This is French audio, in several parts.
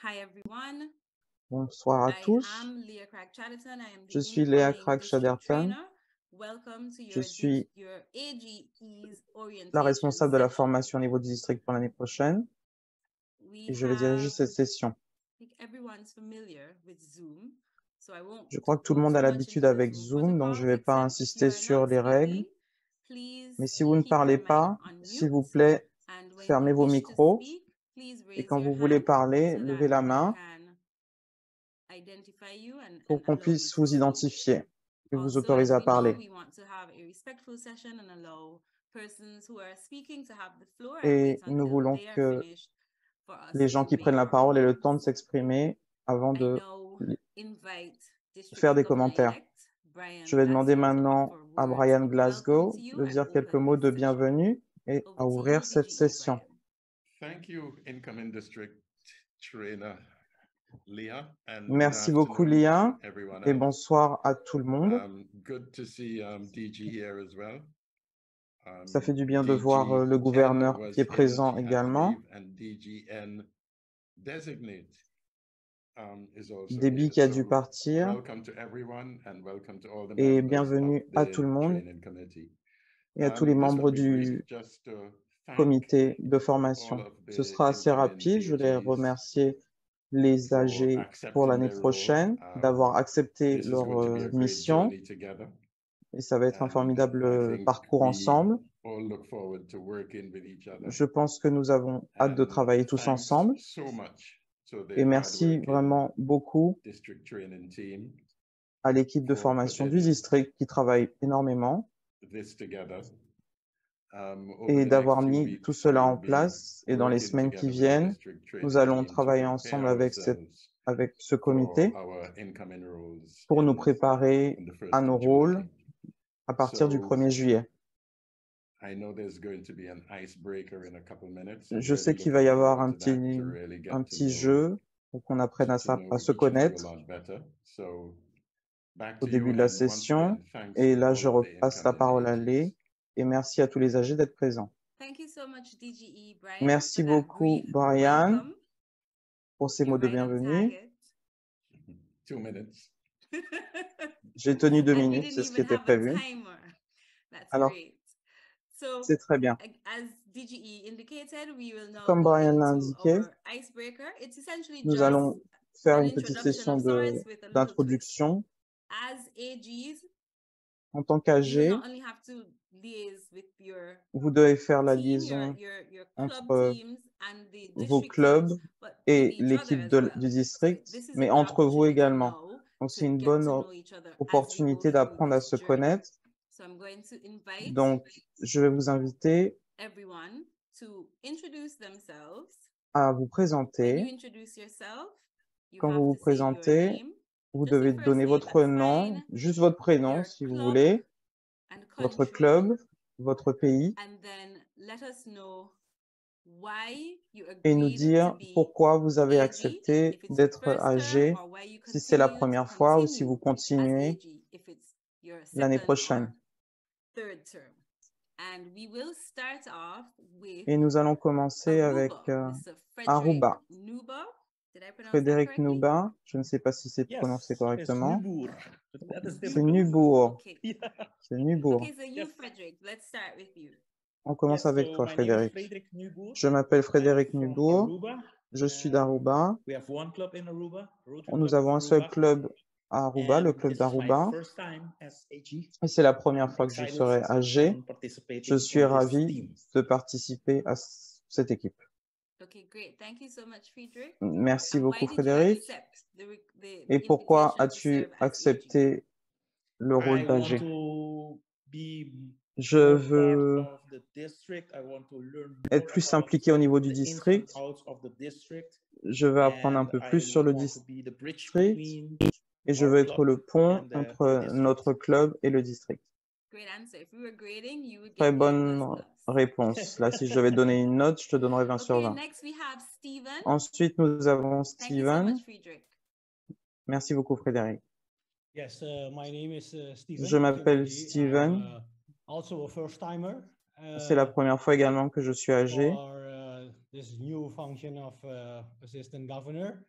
Hi everyone. Bonsoir à I tous. am Leah Craig-Chatterton. I am Je the suis Léa incoming district Craig-Chatterton. trainer. Welcome to Je your suis your AGE's la orientation responsable de la session. formation au niveau du district pour l'année prochaine We et je vais diriger have, cette session. I think everyone's familiar with Zoom, so I won't Je crois que tout le go monde a too much l'habitude into the avec Zoom Zoom, donc je ne protocols, vais pas except if you insister are sur not les règles. speaking, please Mais si vous ne keep your parlez mic pas, on s'il mute. vous plaît, And when fermez you vos wish to micros speak, please et raise quand your vous voulez hand parler, so levez that la I main can identify you and pour qu'on allow you puisse to vous speak. identifier et vous Also, as autoriser à we know, parler. we want to have a respectful session and allow persons who are speaking to have the floor and Et wait nous until voulons they are que finished for us les gens to qui make prennent la our parole aient le temps de remarks. s'exprimer avant I de now invite faire District des commentaires. Governor-elect Brian Je vais demander Glasgow to maintenant offer à words Brian of welcome to Glasgow you de and dire quelques open mots this de session. bienvenue et à Over to ouvrir you, cette DGE session. Brian. Thank you, incoming district trainer Leah, and good Merci beaucoup, afternoon Lia, to everyone et else. bonsoir à tout le monde. Good to see DG here as well. Ça fait du bien de DG voir le Ken gouverneur was qui est présent in, had to également. leave, and DGN designate is also Debbie here. qui a dû So partir welcome to everyone and welcome to all the et members bienvenue of à the tout le monde training committee. et à tous les This membres will be brief, du just to thank comité de all formation. of Ce the sera assez incoming rapide. Je voulais AGs remercier les for AG pour accepting l'année their role. prochaine d'avoir accepté This is leur going to be a great mission journey together. et ça va être un And I formidable think parcours we ensemble. all look forward to working with each other. Je pense que nous avons hâte de And travailler tous thanks ensemble so much to the et merci hardworking vraiment beaucoup district training team à l'équipe de for formation du putting district qui travaille énormément this together. Over et the d'avoir next few mis tout weeks, cela we'll en be place. Et dans les working semaines qui together with the viennent, district nous training allons team to travailler prepare ensemble avec ourselves ce comité for our incoming roles pour nous on préparer the à 1st nos of July. rôles à partir du So 1er juillet. I know there's going to be an icebreaker in a couple minutes. Je sais Really qu'il va y looking avoir forward to that, to really un get to petit know jeu pour qu'on apprenne à se each of you a connaître lot better. So back au to you, début de la and once session. again, thanks Et to là, all je of the repasse la incoming parole à AGs. Lé. Et merci à tous les âgés d'être présents. Thank you so much, DGE Brian, Merci for that beaucoup, brief Brian, welcome. pour ces You're mots de right on bienvenue. target. 2 minutes. J'ai tenu 2 And we minutes, didn't c'est ce qui even était have a prévu. timer. That's Alors, great. So, c'est très bien. as DGE indicated, we will now Comme go Brian l'a into indiqué, our icebreaker. It's essentially nous just allons faire an une petite introduction session of sorts with a little twist. d'introduction. As AGs, En tant you will qu'AG, not only have to liaise with your vous devez faire la team, liaison your club entre teams and the vos district clubs teams, but with et each other l'équipe as well. du So district, this is a mais good entre vous opportunity également. now Donc, to c'est une get bonne to know each other as we go opportunité through d'apprendre à this se journey. connaître. So I'm going to invite Donc, je vais vous inviter everyone to introduce themselves. à vous When you présenter. introduce yourself, you Quand have vous vous to say your présentez, name, vous just your devez first donner name, votre that's nom, fine, juste votre prénom your si vous club voulez, and votre country, club, votre pays, and then let us know why you et nous agreed to dire be pourquoi vous avez AG, accepté if it's your d'être first term, âgé, or why you si c'est la continue to première fois ou si continue vous as continuez AG, if it's your l'année second or prochaine. third term. And we will start off with Et nous allons commencer avec Aruba, Mr. Frederick Aruba. Nuba. Did I pronounce that Frédéric correctly? Nuba, je ne sais pas si c'est Yes, prononcé it's correctement. Nubour. That is C'est difficult. Nubour. Okay. Yeah. C'est Nubour. Okay, so you, Yes. Frederick, let's start with you. On commence Yes, avec so toi, my name is Frédéric. Frederick Nubour. Je m'appelle I'm Frédéric from Nubour. Aruba. Je suis d'Aruba. We have one club in Aruba, Rotary Nous Club of avons un seul Aruba. club à Aruba, le And club this is my d'Aruba. first time as AG. Et c'est la première I'm fois que je excited serai âgé. on participating Je suis in this ravi team. de participer à cette équipe. Okay, great. Thank you so much, Friedrich. Merci And why beaucoup, did you Frédéric. accept the Et pourquoi invitation to as-tu serve as AG? accepté le rôle I want d'âgé? to be Je more veux part of the district. I want to learn être more plus about impliqué au niveau du the ins and district. outs of the district. Je veux apprendre un And peu plus sur I le want to be the bridge district. between Et je our veux être club le pont and the entre district. notre club et le district. Great answer. If we were grading, you would Très get A++. bonne réponse. Là, si je devais donner une note, je te donnerais 20 sur Okay, 20. next we have Steven. Ensuite, nous avons Thank you so Steven. much, Friedrich. Merci beaucoup, Frédéric. Yes, my name is Steven. Je m'appelle I'm Steven. also a first timer. C'est la première fois également que je suis âgé. For this new function of assistant governor.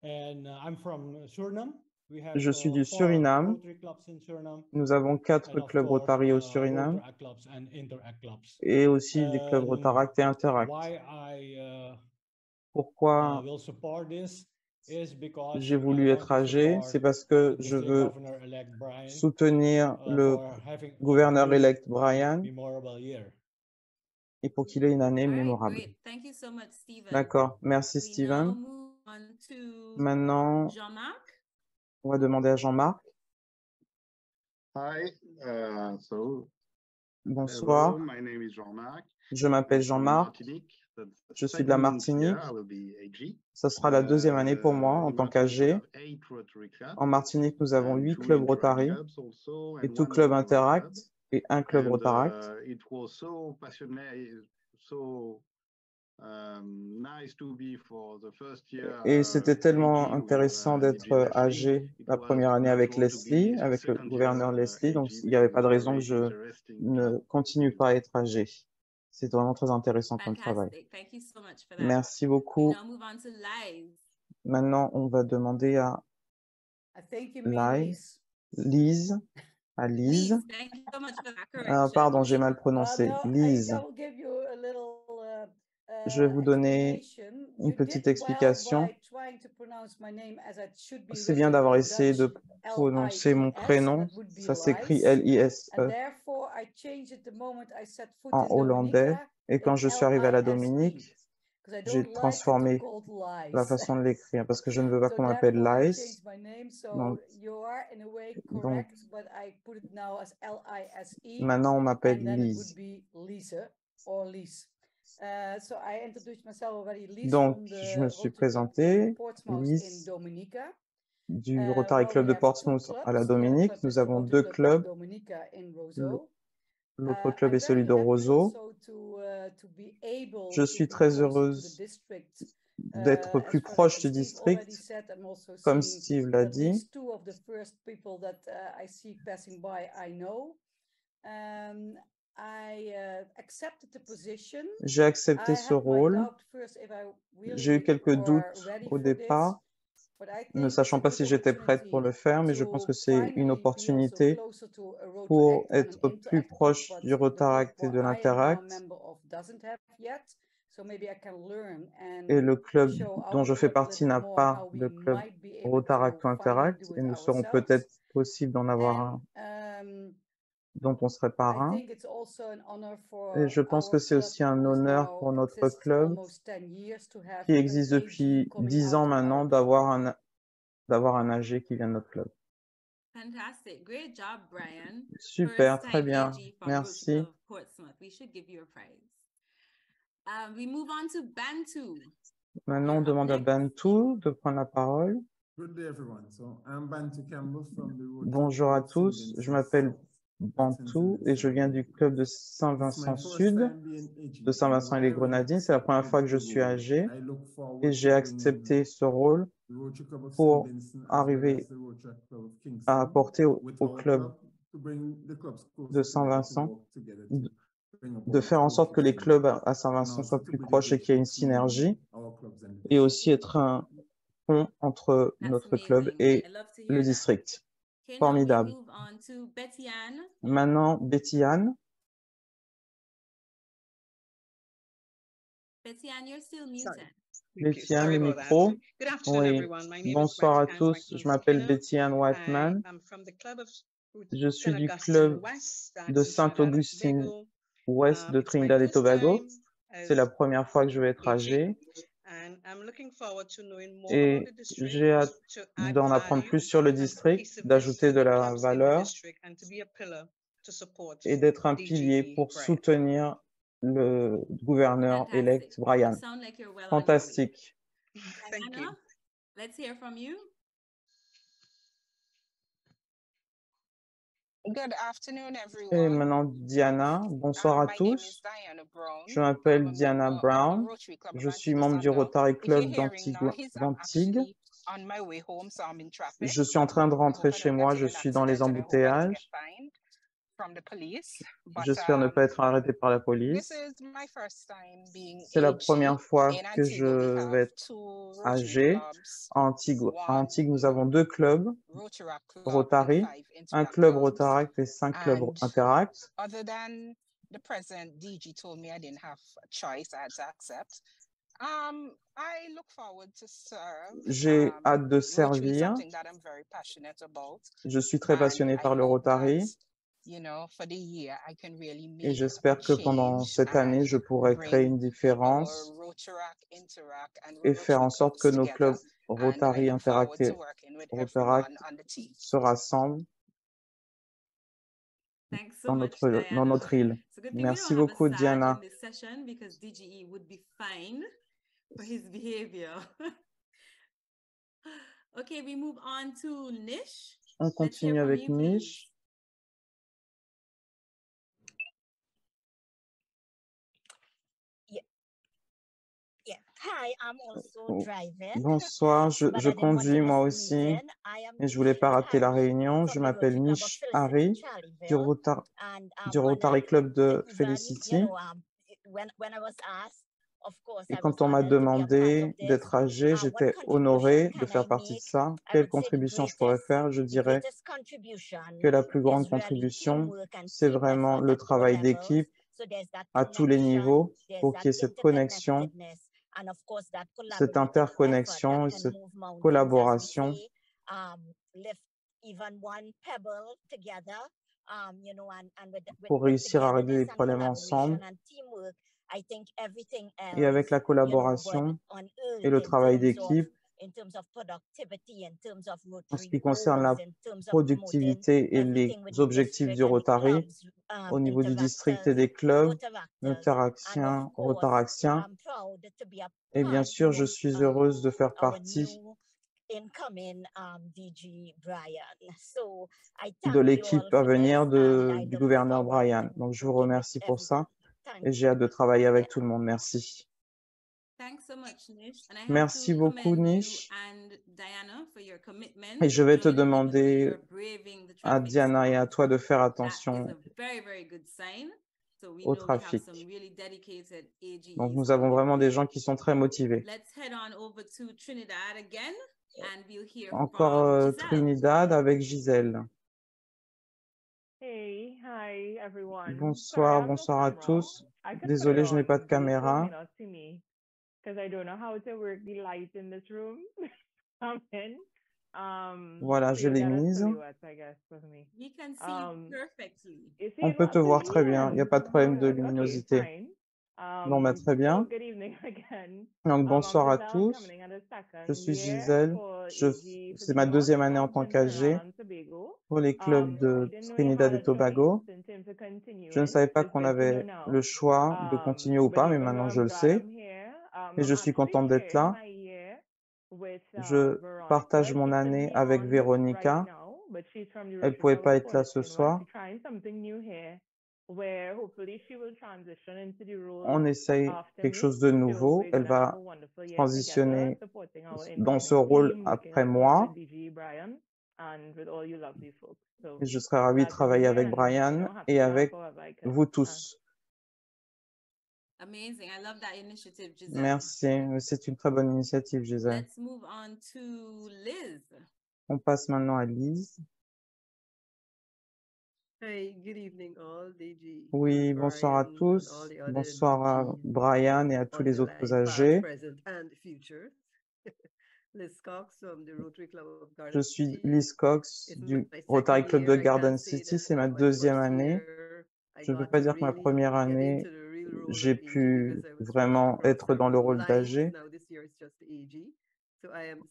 And I'm from Suriname. We have Je suis du 4 Suriname. Rotary clubs in Suriname, Nous avons 4 and of clubs course, Rotary au Suriname Rotaract clubs and Interact clubs. et aussi des clubs Rotaract et Interact. Why I Pourquoi will support this is because j'ai I voulu want être to âgé? support C'est parce que the je district veux governor-elect Brian, soutenir le for having a gouverneur-élect great Brian memorable year. et pour qu'il ait une année All right, mémorable. great. Thank you so much, Stephen. D'accord, merci We now Steven. move on to Maintenant, Jean-Marc. on va demander à Jean-Marc. Hi, so Bonsoir, hello, my name is Jean-Marc. je m'appelle I'm from Jean-Marc, Martinique. That's the je suis de la second Martinique. year I will be AG. Ça sera la deuxième année pour moi en In tant Martinique, we qu'âgé. have 8 Rotary clubs En Martinique, nous avons and 8 2 clubs Interact Rotary clubs also, et and tout 1 club Rotary club. Interact et un club And Rotaract. it was so passionate, so nice to be for the first year. Et c'était tellement AG with, intéressant d'être AG Leslie. âgé It la was première année avec natural to be Leslie, the avec le second gouverneur year, Leslie, donc AG il n'y avait because pas de it's raison que very je interesting ne job. continue pas à être âgé. C'est vraiment très intéressant comme travail. Fantastic. Thank you so much for that. Merci We beaucoup. now move on to Liz. Maintenant, on va demander à I think you mean Lise, Lise. Lise. Thank you so much for that Ah, correction. pardon, j'ai mal prononcé. No, Lise. I will give you a little Je vais vous donner explanation. une You petite did well explication. by trying to pronounce my name as it should be C'est bien written d'avoir in essayé de Dutch, prononcer mon L-I-E-S, prénom. that would be Ça s'écrit Lise. L-I-S-E And therefore, I changed it the moment I set foot en in hollandais. Dominica. Et quand It's je suis arrivé à la L-I-S-E, Dominique, 'cause I j'ai don't like to be transformé called la Lise. façon de l'écrire parce que je ne veux pas So qu'on m'appelle therefore, I Lise. changed my name. So Donc, you are in a way donc correct, but I put it now as L-I-S-E. maintenant, on m'appelle And then it would Lise. be Lise or Lise. So I introduced myself already, Lise Donc, from je the me suis Rotary Club présenté, Portsmouth in Lise, Dominica. du Rotary Well, Club we de have 2 Portsmouth à la clubs. The other Dominique. club Nous is the avons Rotary 2 Club of clubs. Dominica in Roseau. L'autre club I'm est celui very de happy Roseau. also to be able Je to suis be très closer to the heureuse district. d'être As plus far proche as du Steve already district. said, I'm also Comme seeing Steve l'a at dit, least 2 of the first people that I see passing by, I know. I accepted the position. j'ai accepté I ce had my rôle. doubt first if I J'ai eu really quelques were doutes ready au for this, départ, but I ne think it's sachant a pas good si j'étais prête pour le opportunity faire, mais je pense que to c'est une finally be also opportunité closer to a pour Rotaract and an être plus Interact club, proche but du the club Rotaract et de where I am now a l'Interact. member of doesn't have yet. So maybe I can learn Et and le club show dont our je fais club a partie little n'a more pas how we de club might be able Rotaract to ou finally Interact do et it nous serons ourselves. peut-être possible d'en avoir un And dont on serait I parrain. think it's also an honor Et for je pense que our c'est club, aussi un who is honneur now pour notre exists club almost 10 years, to have qui an existe AG depuis coming 10 out ans of our maintenant club. d'avoir un AG qui vient de notre club. Fantastic. Great job, Brian. Super, First très time bien. AG from Rotary Merci. Club of Portsmouth. We should give you a praise. We move on to Bantu. Maintenant, on You're up demande à next. Bantu de prendre la parole. Good day, everyone. So I'm Bantu Campbell from the Rotary Bonjour à Club of tous, St. je Vincent m'appelle South, Bantu et je viens du club de It's my Saint-Vincent first Sud, time being AG, de Saint-Vincent et les and while Grenadines. C'est la première fois que je suis âgé I look et forward to j'ai accepté ce rôle the Rotary Club of St. pour Vincent as well arriver as the Rotary Club of à Kingston apporter with au our club to bring the clubs closer de together, to Saint-Vincent work together, to bring de about faire en sorte que les cohesion, clubs à and Saint-Vincent also soient to plus build a proches et bridge qu'il y ait une between synergie our clubs and the et district. aussi être un pont entre That's notre club amazing. et I love to le hear that. district. Okay, now we Formidable. move on to Betty Ann. Maintenant, Betty Ann. Betty Ann, you're still muted. Betty Ann, le micro. Oui. Bonsoir à tous, je m'appelle Betty Ann Whiteman. Je suis du club de Saint-Augustine Ouest de Trinidad et Tobago. C'est la première fois que je vais être âgé et j'ai hâte d'en apprendre plus sur le district, d'ajouter de la valeur et d'être un pilier pour soutenir le gouverneur-élect Fantastic. Brian. You sound like you're well on your way. Fantastique. Diana, let's hear from you. Good afternoon, Et everyone. maintenant, Diana, bonsoir à My name is tous. Diana Brown. Je m'appelle I'm a Diana member of the Brown. Rotary Club of Je suis Antigua membre du Sandal. Rotary If you're Club hearing noise, I'm d'Antigua. actually on my way home, so I'm in traffic. Je suis en train de I rentrer hope I chez don't moi, get je in an suis dans les accident and I hope I don't get embouteillages. fined. from the police, but J'espère ne pas être arrêté par la this police. is my first time being C'est la AG. première fois In que Antigua, we je vais have être 2 Rotary âgé. clubs, À Antigua, nous one avons 2 clubs Rotaract club and Rotary, 5 un Interact club clubs. Rotaract et 5 clubs And Interact. other than the present, DG told me I didn't have a choice, I had to accept. I look forward to serve. J'ai hâte de Rotary is servir. something that I'm very passionate about. Je suis très And passionné I par le hope that, Rotary you know, for the year, I can really et make a j'espère que pendant change cette année, je and pourrai créer une bring différence our Rotaract, Interact, and et faire en Rotary sorte que clubs nos together. clubs And I Rotary, look forward Interact to et working with Rotaract everyone on the team. se rassemblent Thanks so dans much, notre Diana. île. It's a good thing we Merci don't have a beaucoup, SAG Diana. in this session because DGE would be fined for his behavior. Okay, we move on to Nish. On Let's hear continue from avec you, please. Nish. Yeah. Hi, I'm also driving. Bonsoir, je but I didn't want conduis to moi miss the aussi meeting. I am et je voulais Nish pas rater la Harry réunion. Je from the m'appelle Rotary Club of Nish Felicity Harry du, Charleville. And du when Rotary Club de even, Felicity. you know, when I was asked, of course, Et I was quand on m'a honored to be a part demandé of this. d'être âgé, What j'étais contribution honoré de can faire I partie de make? ça. I Quelle would say contribution je pourrais faire? Je the dirais greatest contribution que la plus grande is really contribution, teamwork and c'est team vraiment effort le at all travail levels. d'équipe So there's that à tous les connection, niveaux there's pour that qu'il y ait cette connexion, interdependedness, and of course that cette collaborative effort interconnexion that et can cette move mountains, as we collaboration say, lift even one pebble together, you know, and with pour réussir à régler les togetherness and problèmes collaboration ensemble. and teamwork, I think everything Et avec else, la you know, would collaboration unearth et le travail d'équipe, in terms of productivity, in terms of en ce Rotary qui concerne goals, la in terms of promoting productivité et les everything within objectifs district du and the Rotary clubs, au niveau du district et interactors, des clubs, Rotaractors, and of Interactiens, course, Rotaractiens. I'm proud to be a Et bien part, sûr, you je know, suis heureuse de faire our partie new incoming DG Brian. So I de thank you all l'équipe à for venir this, and I du look gouverneur forward Brian. Donc, je vous working with remercie pour ça everyone. Thank et j'ai you. hâte de travailler avec Yeah. tout le monde. Merci. Thanks so much, Nish. And I have Merci to beaucoup, commend you Nish. and Diana for your commitment Et je to vais te joining even though demander you're braving the à traffic Diana et storm. à toi de faire That attention is a very, very good sign. So we au know we have trafic. some really dedicated AGEs Donc, nous who avons will vraiment be des there. gens qui sont très motivés. Let's head on over to Trinidad again, and we'll hear Encore from Giselle. Trinidad avec Gisèle. Hey, hi everyone. Bonsoir, bonsoir à tous. Désolé, je n'ai pas de caméra. Voilà, je l'ai mise. We can see you perfectly. On peut te voir très bien, il n'y a pas de problème de luminosité. Bon, bah, très bien. Donc, bonsoir à tous. Je suis Gisèle. C'est ma deuxième année en tant qu'AG pour les clubs de Trinidad et Tobago. Je ne savais pas qu'on avait le choix de continuer ou pas, mais maintenant je le sais. Et je suis contente d'être là. Je partage mon année avec Véronica. Elle ne pouvait pas être là ce soir. On essaye quelque chose de nouveau. Elle va transitionner dans ce rôle après moi. Et je serai ravie de travailler avec Brian et avec vous tous. Amazing. I love that initiative, Giselle. Merci. C'est une très bonne initiative, Gisèle. Let's move on to Liz. On passe maintenant à Lise. Hey, good evening all, DG. Oui, bonsoir à tous. Bonsoir à Brian et à tous les autres âgés. Je suis Liz Cox du Rotary Club de Garden City. C'est ma deuxième année. Je ne peux pas dire que ma première année, j'ai pu vraiment être dans le rôle d'AG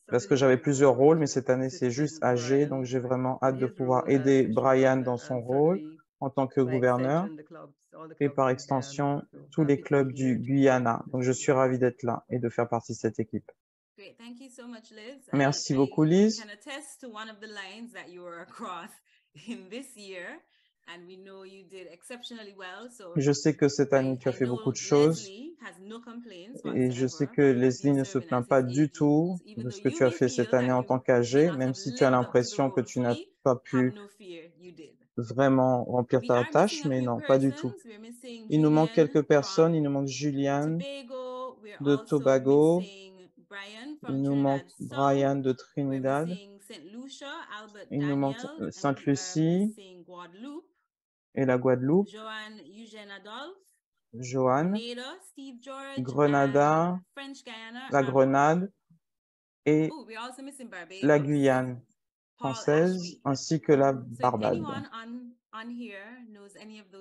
parce que j'avais plusieurs rôles, mais cette année, c'est juste AG. Donc, j'ai vraiment hâte de pouvoir aider Brian dans son rôle en tant que gouverneur et par extension, tous les clubs du Guyana. Donc, je suis ravie d'être là et de faire partie de cette équipe. Great. Thank you so much, Liz. Merci beaucoup, Liz. I can attest to one of the lines that you were across in this year, and we know you did exceptionally well. So je sais que cette année, tu as fait beaucoup de choses. Et je sais que Leslie ne se plaint pas du tout de ce que tu as fait cette année en tant qu'AG, même si tu as l'impression que tu n'as pas pu vraiment remplir ta tâche, mais non, pas du tout. Il nous manque quelques personnes. Il nous manque Julian de Tobago. Il nous manque Brian de Trinidad. Il nous manque Sainte-Lucie et la Guadeloupe. Joanne, Grenada, la Grenade et la Guyane française, ainsi que la Barbade.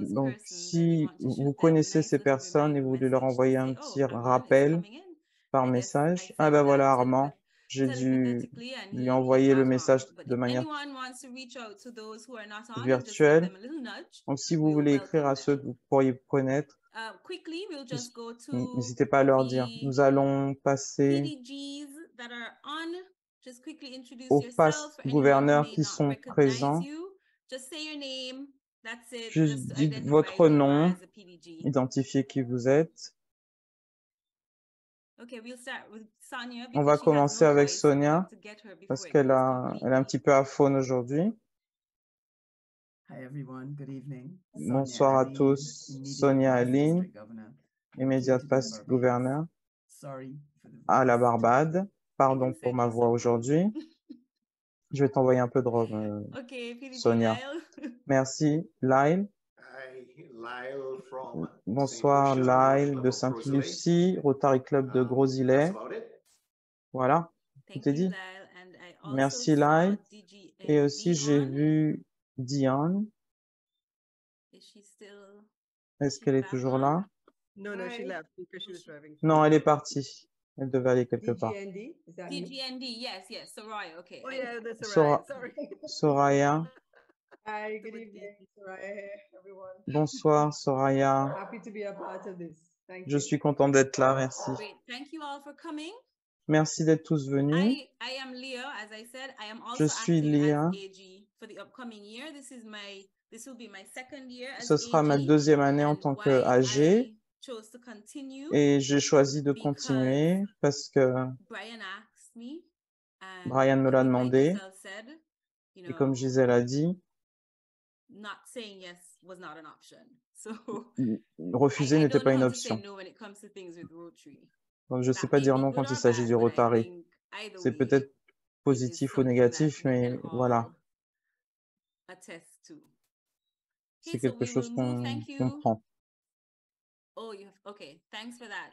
Donc, si vous connaissez ces personnes et vous voulez leur envoyer un petit rappel par message, ah ben voilà Armand, j'ai dû lui envoyer le message de manière virtuelle. Donc, si vous voulez écrire à ceux que vous pourriez connaître, n'hésitez pas à leur dire. Nous allons passer aux past gouverneurs qui sont présents. Juste dites votre nom, identifiez qui vous êtes. On va commencer avec Sonia parce qu'elle elle est un petit peu aphone aujourd'hui. Bonsoir à tous, Sonia Aline, immédiate past gouverneur à la Barbade. Pardon pour ma voix aujourd'hui. Je vais t'envoyer un peu de rhum, Sonia. Merci. Lyle. Bonsoir, Lyle de Sainte-Lucie, Rotary Club de Gros-Îlet. Voilà, tout est dit. Merci, Lyle. Et aussi, j'ai vu Diane. Est-ce qu'elle est toujours là? No, she left because she was driving. Non, elle est partie. Elle devait aller quelque part. DGND, yes, Soraya, okay. Oh yeah, that's Soraya. Sorry. Soraya. Hi, good evening, Soraya, everyone. Bonsoir, Soraya. Happy to be a part of this. Thank you. Je suis contente d'être là, merci. Great. Thank you all for coming. Merci d'être tous venus. I am Leah, as I said. I am Je also suis Léa. as AG for the upcoming year. This will be my second year as Ce sera AG, ma deuxième année en tant que AG. chose to continue Et j'ai choisi de continuer parce que Brian asked me, and Brian me l'a demandé. Giselle said, you know, Et comme Gisèle a dit, not saying yes was not an option. So refuser I n'était don't pas know une how to say option. no when it comes to things with Rotary. Donc, je ne sais That pas may dire be non good quand il or s'agit bad, du but I Rotary. think either C'est way, peut-être it is positif ou something négatif, that we mais can voilà, all attest to. c'est Okay, so quelque we chose will move. qu'on Thank you. comprend. Oh, okay. Thanks for that.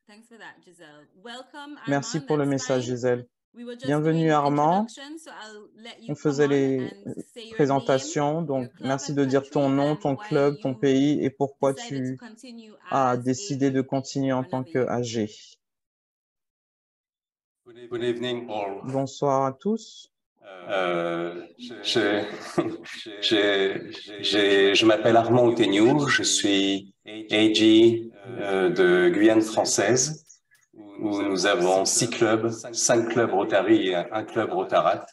Thanks for that, Giselle. Welcome, Merci Armand. pour le That's message, fine. Gisèle. We were just Bienvenue, doing Armand. introductions, so I'll let you On come faisait on les and say your présentations, name, donc your club merci and de dire ton country, nom, and ton why club, ton you pays et pourquoi decided to tu continue as as décidé AG de continuer en for tant another que year. AG. Good evening, all. Bonsoir à tous. Je m'appelle Armand Outeignou, je suis AG de Guyane française, où nous avons 6 clubs, 5 clubs Rotary et un club Rotarat.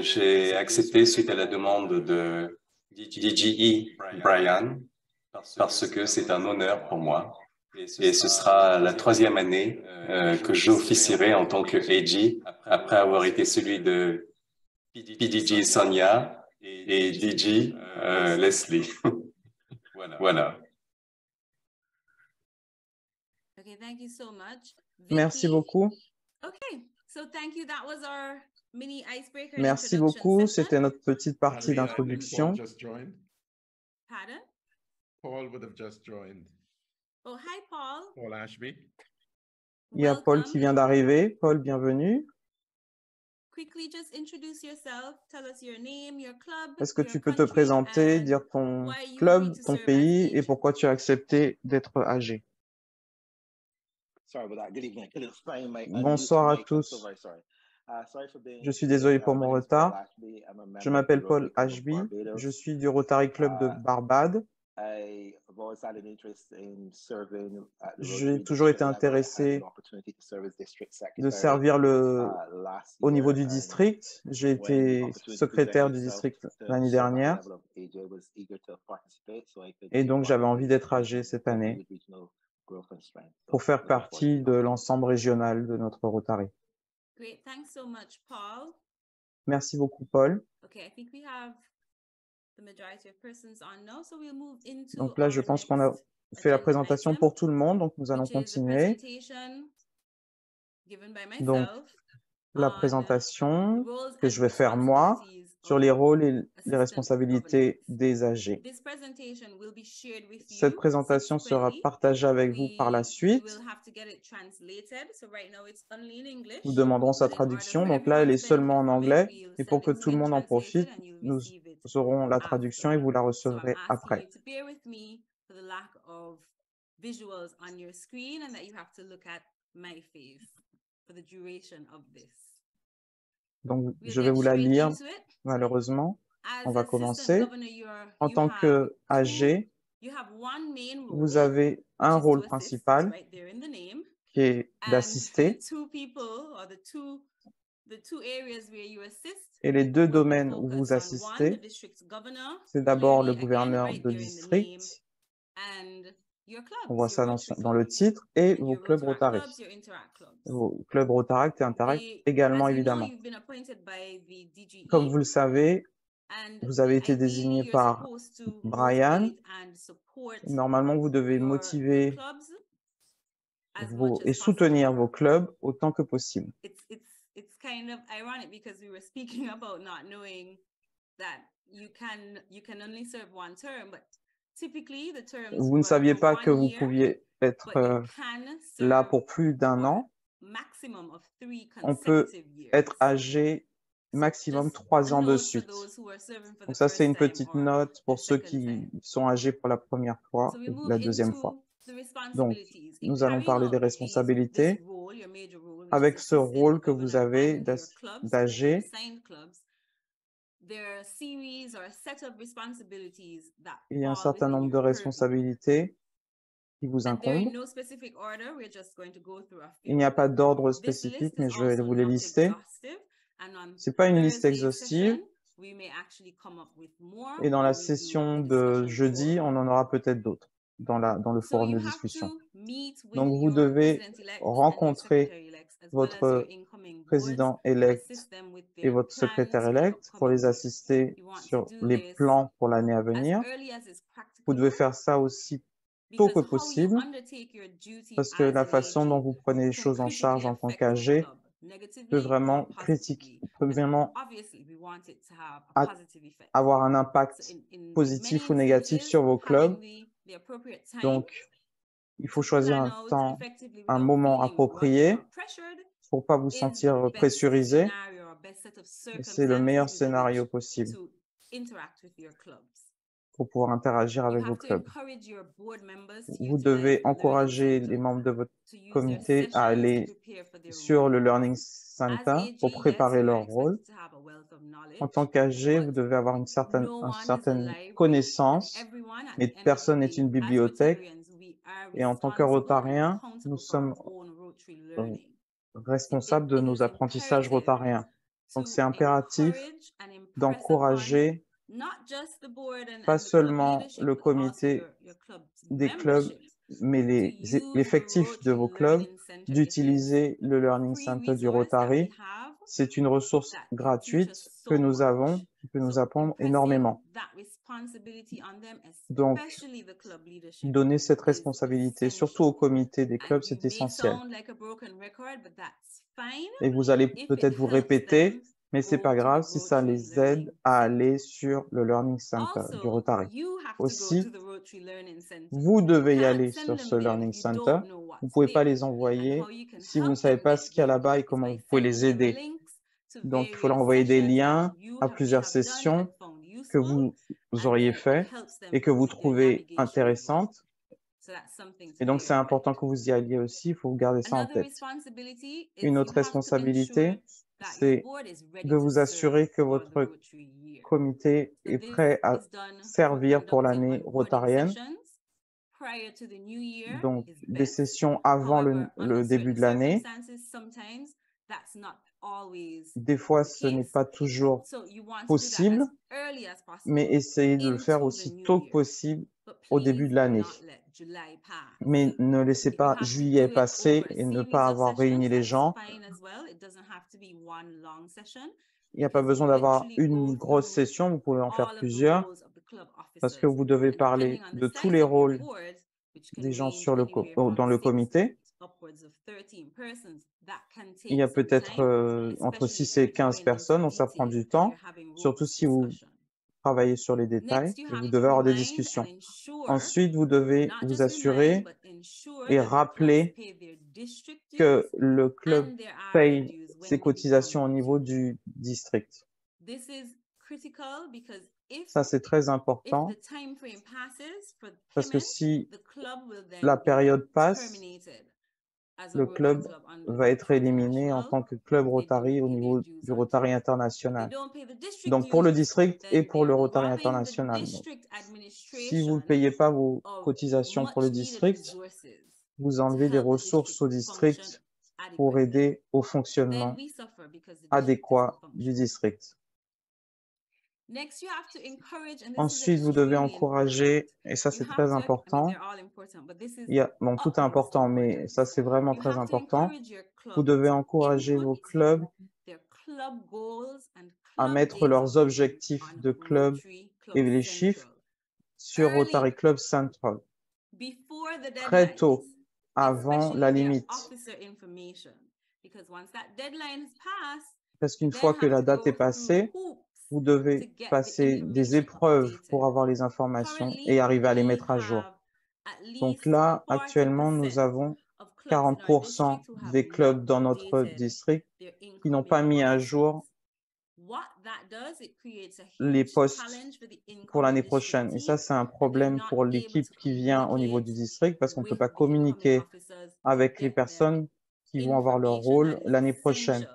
J'ai accepté suite à la demande de DGE Brian, parce que c'est un honneur pour moi. Et ce sera la 3e année que j'officierai en tant que AG, après avoir été celui de PDG Sonia et DG Leslie. Voilà. Okay, thank you so much. Merci Vicky. beaucoup. Okay, so thank you. That was our mini icebreaker. Merci introduction beaucoup. session. C'était notre petite partie Paul d'introduction. just joined. Pardon? Paul would have just joined. Oh, hi, Paul. Paul Ashby. Il y a Paul qui vient d'arriver. Paul, bienvenue. Quickly, just introduce yourself. Tell us your name, your club. Est-ce que your tu peux te country, présenter, and dire ton why you club, agreed to ton serve as pays et AG? pourquoi tu as accepté d'être AG? Bonsoir à tous. Je suis désolé pour mon retard. Je m'appelle Paul Ashby. Je suis du Rotary Club de Barbade. J'ai toujours été intéressé de servir au niveau du district. J'ai été secrétaire du district l'année dernière. Et donc, j'avais envie d'être AG cette année pour faire partie de l'ensemble régional de notre Rotary. Great, thanks so much, Paul. Merci beaucoup, Paul. Okay, I think we have Donc là, je pense qu'on a fait la présentation pour tout le monde, donc nous allons continuer. Donc, la présentation que je vais faire moi sur les rôles et les responsabilités des AG. Cette présentation sera partagée avec vous par la suite. Nous demanderons sa traduction. Donc là, elle est seulement en anglais. Et pour que tout le monde en profite, nous aurons la traduction et vous la recevrez après. Donc, je vais vous la lire, malheureusement. On va commencer. En tant que AG, vous avez un rôle principal qui est d'assister. Et les deux domaines où vous assistez, c'est d'abord le gouverneur de district, on voit ça dans le titre, et vos clubs Rotary. Vos clubs Rotaract et Interact également, évidemment. Comme vous le savez, vous avez été désigné par Brian. Normalement, vous devez motiver et soutenir vos clubs autant que possible. It's kind of ironic because we were speaking about not knowing that you can only serve one term, but typically the terms vous ne saviez pas que vous pouviez être là pour plus d'un an. On peut être âgé maximum 3 ans de suite. Donc ça, c'est une petite note pour ceux qui sont âgés pour la première fois ou la deuxième fois. Donc, nous allons parler des responsabilités. Avec ce rôle que vous avez d'AG, il y a un certain nombre de responsabilités qui vous incombent. Il n'y a pas d'ordre spécifique, mais je vais vous les lister. Ce n'est pas une liste exhaustive. Et dans la session de jeudi, on en aura peut-être d'autres dans le forum de discussion. Donc, vous devez rencontrer votre président-élect et votre secrétaire-élect pour les assister sur les plans pour l'année à venir. Vous devez faire ça aussi tôt que possible parce que la façon dont vous prenez les choses en charge en tant qu'AG peut vraiment avoir un impact positif ou négatif sur vos clubs. Donc, il faut choisir un moment approprié pour ne pas vous sentir pressurisé. C'est le meilleur scénario possible pour pouvoir interagir avec vos clubs. Vous devez encourager les membres de votre comité à aller sur le Learning Center pour préparer leur rôle. En tant qu'AG, vous devez avoir une certaine connaissance, mais personne n'est une bibliothèque. Et en tant que Rotariens, nous sommes responsables de nos apprentissages rotariens. Donc, c'est impératif d'encourager pas seulement le comité des clubs, mais l'effectif de vos clubs, d'utiliser le Learning Center du Rotary. C'est une ressource gratuite que nous avons, qui peut nous apprendre énormément. Donc, donner cette responsabilité, surtout au comité des clubs, c'est essentiel. Et vous allez peut-être vous répéter, mais ce n'est pas grave si ça les aide à aller sur le Learning Center du Rotary. Aussi, vous devez y aller sur ce Learning Center. Vous ne pouvez pas les envoyer si vous ne savez pas ce qu'il y a là-bas et comment vous pouvez les aider. Donc, il faut leur envoyer des liens à plusieurs sessions que vous auriez fait et que vous trouvez intéressantes. Et donc, c'est important que vous y alliez aussi. Il faut vous garder ça en tête. Une autre responsabilité, c'est de vous assurer que votre comité est prêt à servir pour l'année rotarienne. Donc, des sessions avant le début de l'année. Des fois, ce n'est pas toujours possible, mais essayez de le faire aussi tôt que possible au début de l'année. Mais ne laissez pas juillet passer et ne pas avoir réuni les gens. il n'y a pas besoin d'avoir une grosse session, vous pouvez en faire plusieurs, parce que vous devez parler de tous les rôles des gens dans le comité. Il y a peut-être entre 6 et 15 personnes, donc ça prend du temps, surtout si vous travaillez sur les détails, et vous devez avoir des discussions. Ensuite, vous devez vous assurer et rappeler que le club paye ses cotisations au niveau du district. Ça, c'est très important parce que si la période passe, le club va être éliminé en tant que club Rotary au niveau du Rotary international. Donc, pour le district et pour le Rotary international. Donc, si vous ne payez pas vos cotisations pour le district, vous enlevez des ressources au district pour aider au fonctionnement adéquat du district. Ensuite, vous devez encourager, et ça c'est très important, bon, tout est important, mais ça c'est vraiment très important, vous devez encourager vos clubs à mettre leurs objectifs de club et les chiffres sur Rotary Club Central, très tôt, avant la limite. Parce qu'une fois que la date est passée, vous devez passer des épreuves pour avoir les informations et arriver à les mettre à jour. Donc là, actuellement, nous avons 40% des clubs dans notre district qui n'ont pas mis à jour les postes pour l'année prochaine. Et ça, c'est un problème pour l'équipe qui vient au niveau du district parce qu'on ne peut pas communiquer avec les personnes qui vont avoir leur rôle l'année prochaine.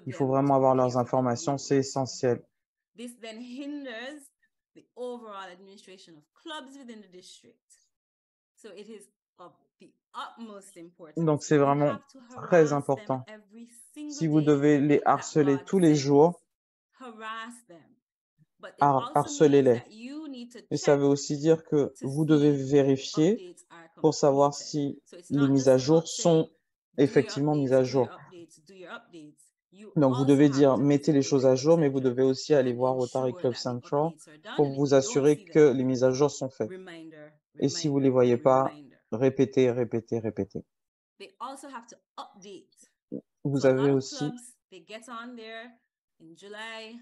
Il faut vraiment avoir leurs informations, c'est essentiel. Donc, c'est vraiment très important. Si vous devez les harceler tous les jours, harcelez-les. Et ça veut aussi dire que vous devez vérifier pour savoir si les mises à jour sont effectivement mises à jour. Donc, vous devez dire, mettez les choses à jour, mais vous devez aussi aller voir Rotary Club Central pour vous assurer que les mises à jour sont faites. Et si vous ne les voyez pas, répétez, répétez, répétez. Vous avez aussi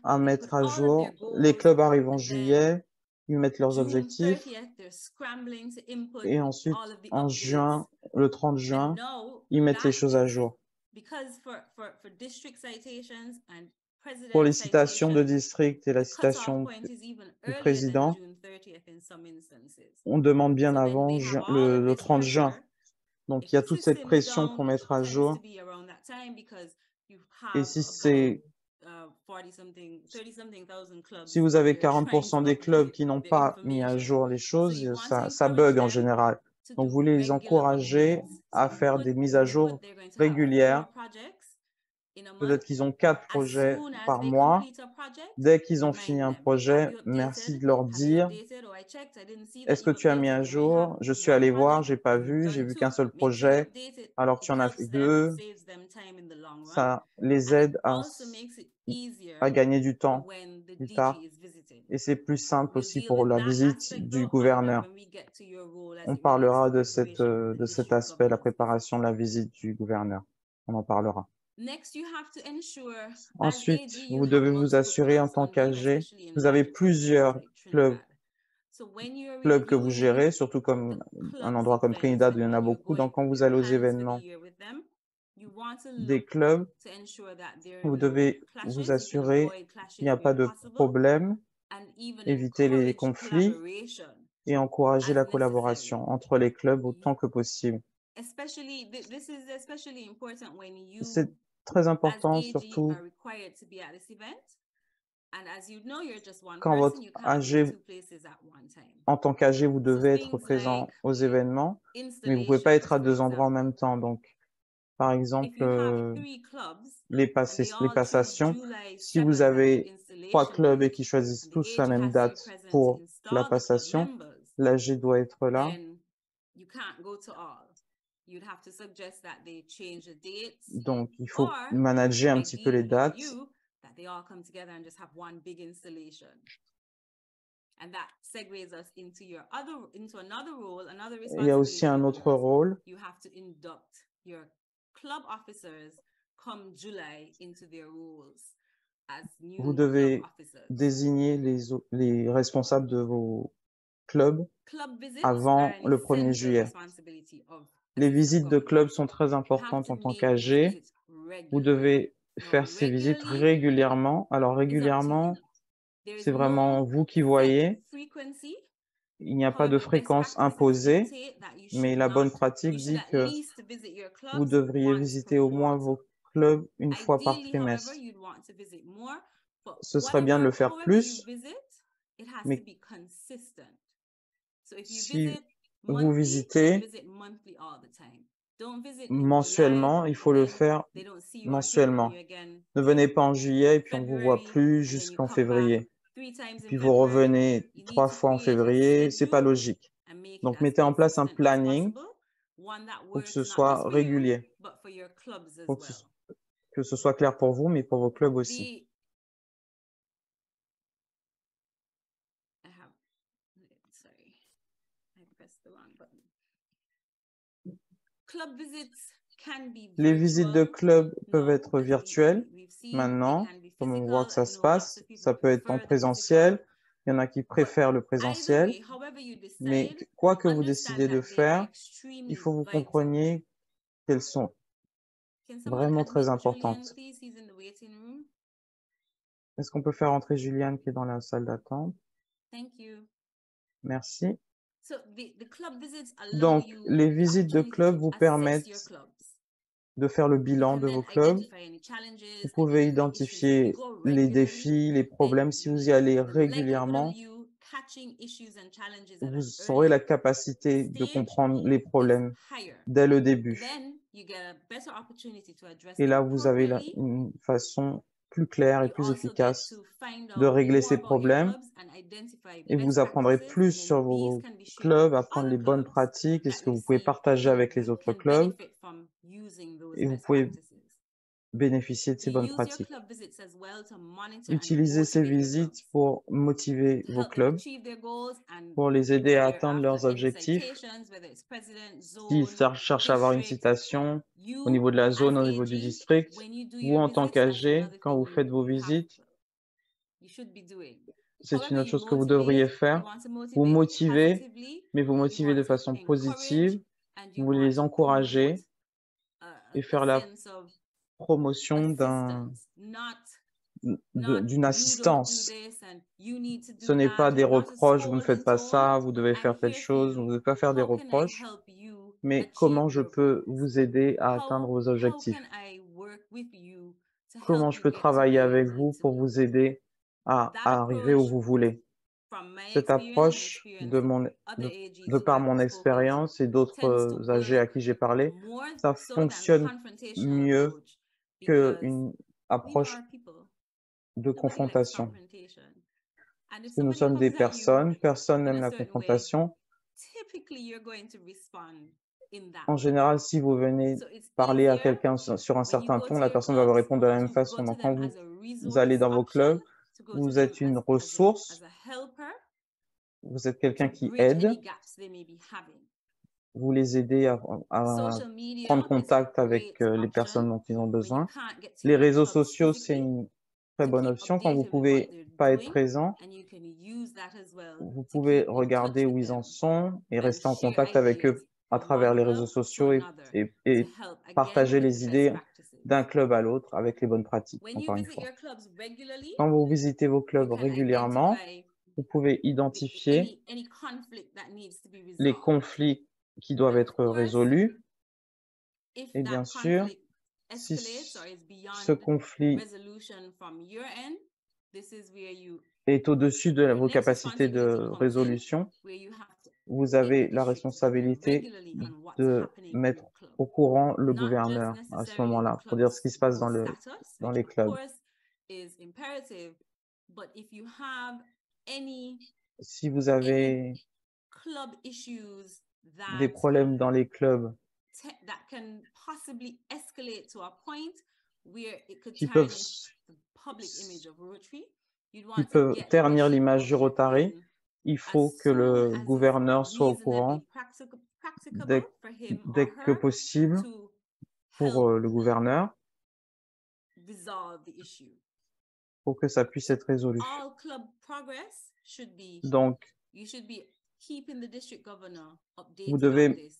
à mettre à jour. Les clubs arrivent en juillet, ils mettent leurs objectifs. Et ensuite, en juin, le 30 juin, ils mettent les choses à jour. Pour les citations de district et la citation du président, on demande bien avant le 30 juin. Donc, il y a toute cette pression pour mettre à jour. Et si vous avez 40% des clubs qui n'ont pas mis à jour les choses, ça bug en général. Donc, vous les encouragez à faire des mises à jour régulières. Peut-être qu'ils ont 4 projets par mois. Dès qu'ils ont fini un projet, merci de leur dire « Est-ce que tu as mis à jour? Je suis allé voir, j'ai pas vu, j'ai vu qu'un seul projet, alors tu en as fait 2. » Ça les aide à gagner du temps plus tard. Et c'est plus simple aussi pour la visite du gouverneur. On parlera de cet aspect, la préparation de la visite du gouverneur. On en parlera. Ensuite, vous devez vous assurer en tant qu'AG, vous avez plusieurs clubs que vous gérez, surtout comme un endroit comme Trinidad où il y en a beaucoup. Donc, quand vous allez aux événements des clubs, vous devez vous assurer qu'il n'y a pas de problème, éviter les conflits et encourager la collaboration entre les clubs autant que possible. C'est très important, surtout quand votre AG, en tant qu'AG, vous devez être présent aux événements, mais vous ne pouvez pas être à 2 endroits en même temps. Donc, par exemple, les passations, si vous avez 3 clubs et qui choisissent tous la même date pour la passation, l'AG doit être là. Donc, il faut manager un petit peu les dates that they all come together and just have one big installation. And that segues us into another role, another responsibility. Il y a aussi un autre rôle. You have to induct your club officers come July into their roles as new Vous devez club officers. désigner les responsables de vos clubs avant le 1er juillet. Les visites de club sont très importantes en tant qu'AG. Vous devez faire ces visites régulièrement. Alors régulièrement, c'est vraiment vous qui voyez. Il n'y a pas de fréquence imposée, mais la bonne pratique dit que vous devriez visiter au moins vos clubs une fois par trimestre. Ce serait bien de le faire plus, mais si vous visitez mensuellement, il faut le faire mensuellement. Ne venez pas en juillet et puis on ne vous voit plus jusqu'en février. Puis vous revenez 3 fois en février, c'est pas logique. Donc mettez en place un planning pour que ce soit régulier, pour que ce soit clair pour vous, mais pour vos clubs aussi. Les visites de club peuvent être virtuelles maintenant, comme on voit que ça se passe. Ça peut être en présentiel. Il y en a qui préfèrent le présentiel. Mais quoi que vous décidez de faire, il faut que vous compreniez qu'elles sont vraiment très importantes. Est-ce qu'on peut faire entrer Juliane qui est dans la salle d'attente? Merci. Donc, les visites de club vous permettent de faire le bilan de vos clubs. Vous pouvez identifier les défis, les problèmes. Si vous y allez régulièrement, vous aurez la capacité de comprendre les problèmes dès le début. Et là, vous avez une façon plus claire et plus efficace de régler ces problèmes. Et vous apprendrez plus sur vos clubs, apprendre les bonnes pratiques et ce que vous pouvez partager avec les autres clubs. Et vous pouvez bénéficier de ces bonnes pratiques. Utilisez ces visites pour motiver vos clubs, pour les aider à atteindre leurs objectifs. S'ils cherchent à avoir une citation au niveau de la zone, au niveau du district, ou en tant qu'AG, quand vous faites vos visites, c'est une autre chose que vous devriez faire. Vous motivez, mais vous motivez de façon positive, vous les encouragez et faire la promotion d'une assistance. Ce n'est pas des reproches, vous ne faites pas ça, vous devez faire telle chose, vous ne devez pas faire des reproches, mais comment je peux vous aider à atteindre vos objectifs? Comment je peux travailler avec vous pour vous aider à arriver où vous voulez? Cette approche, de par mon expérience et d'autres AG à qui j'ai parlé, ça fonctionne mieux qu'une approche de confrontation. Parce que nous sommes des personnes, personne n'aime la confrontation. En général, si vous venez parler à quelqu'un sur un certain ton, la personne va vous répondre de la même façon. Donc, quand vous allez dans vos clubs, vous êtes une ressource, vous êtes quelqu'un qui aide, vous les aidez à prendre contact avec les personnes dont ils ont besoin. Les réseaux sociaux, c'est une très bonne option. Quand vous ne pouvez pas être présent, vous pouvez regarder où ils en sont et rester en contact avec eux à travers les réseaux sociaux et partager les idées d'un club à l'autre avec les bonnes pratiques, encore une fois. Quand vous visitez vos clubs régulièrement, vous pouvez identifier les conflits qui doivent être résolus. Et bien sûr, si ce conflit est au-dessus de vos capacités de résolution, vous avez la responsabilité de mettre au courant le gouverneur à ce moment-là, pour dire ce qui se passe dans les clubs. Si vous avez des problèmes dans les clubs qui peuvent ternir l'image du Rotary. Il faut que le gouverneur soit au courant dès que possible pour le gouverneur pour que ça puisse être résolu. Donc, vous devez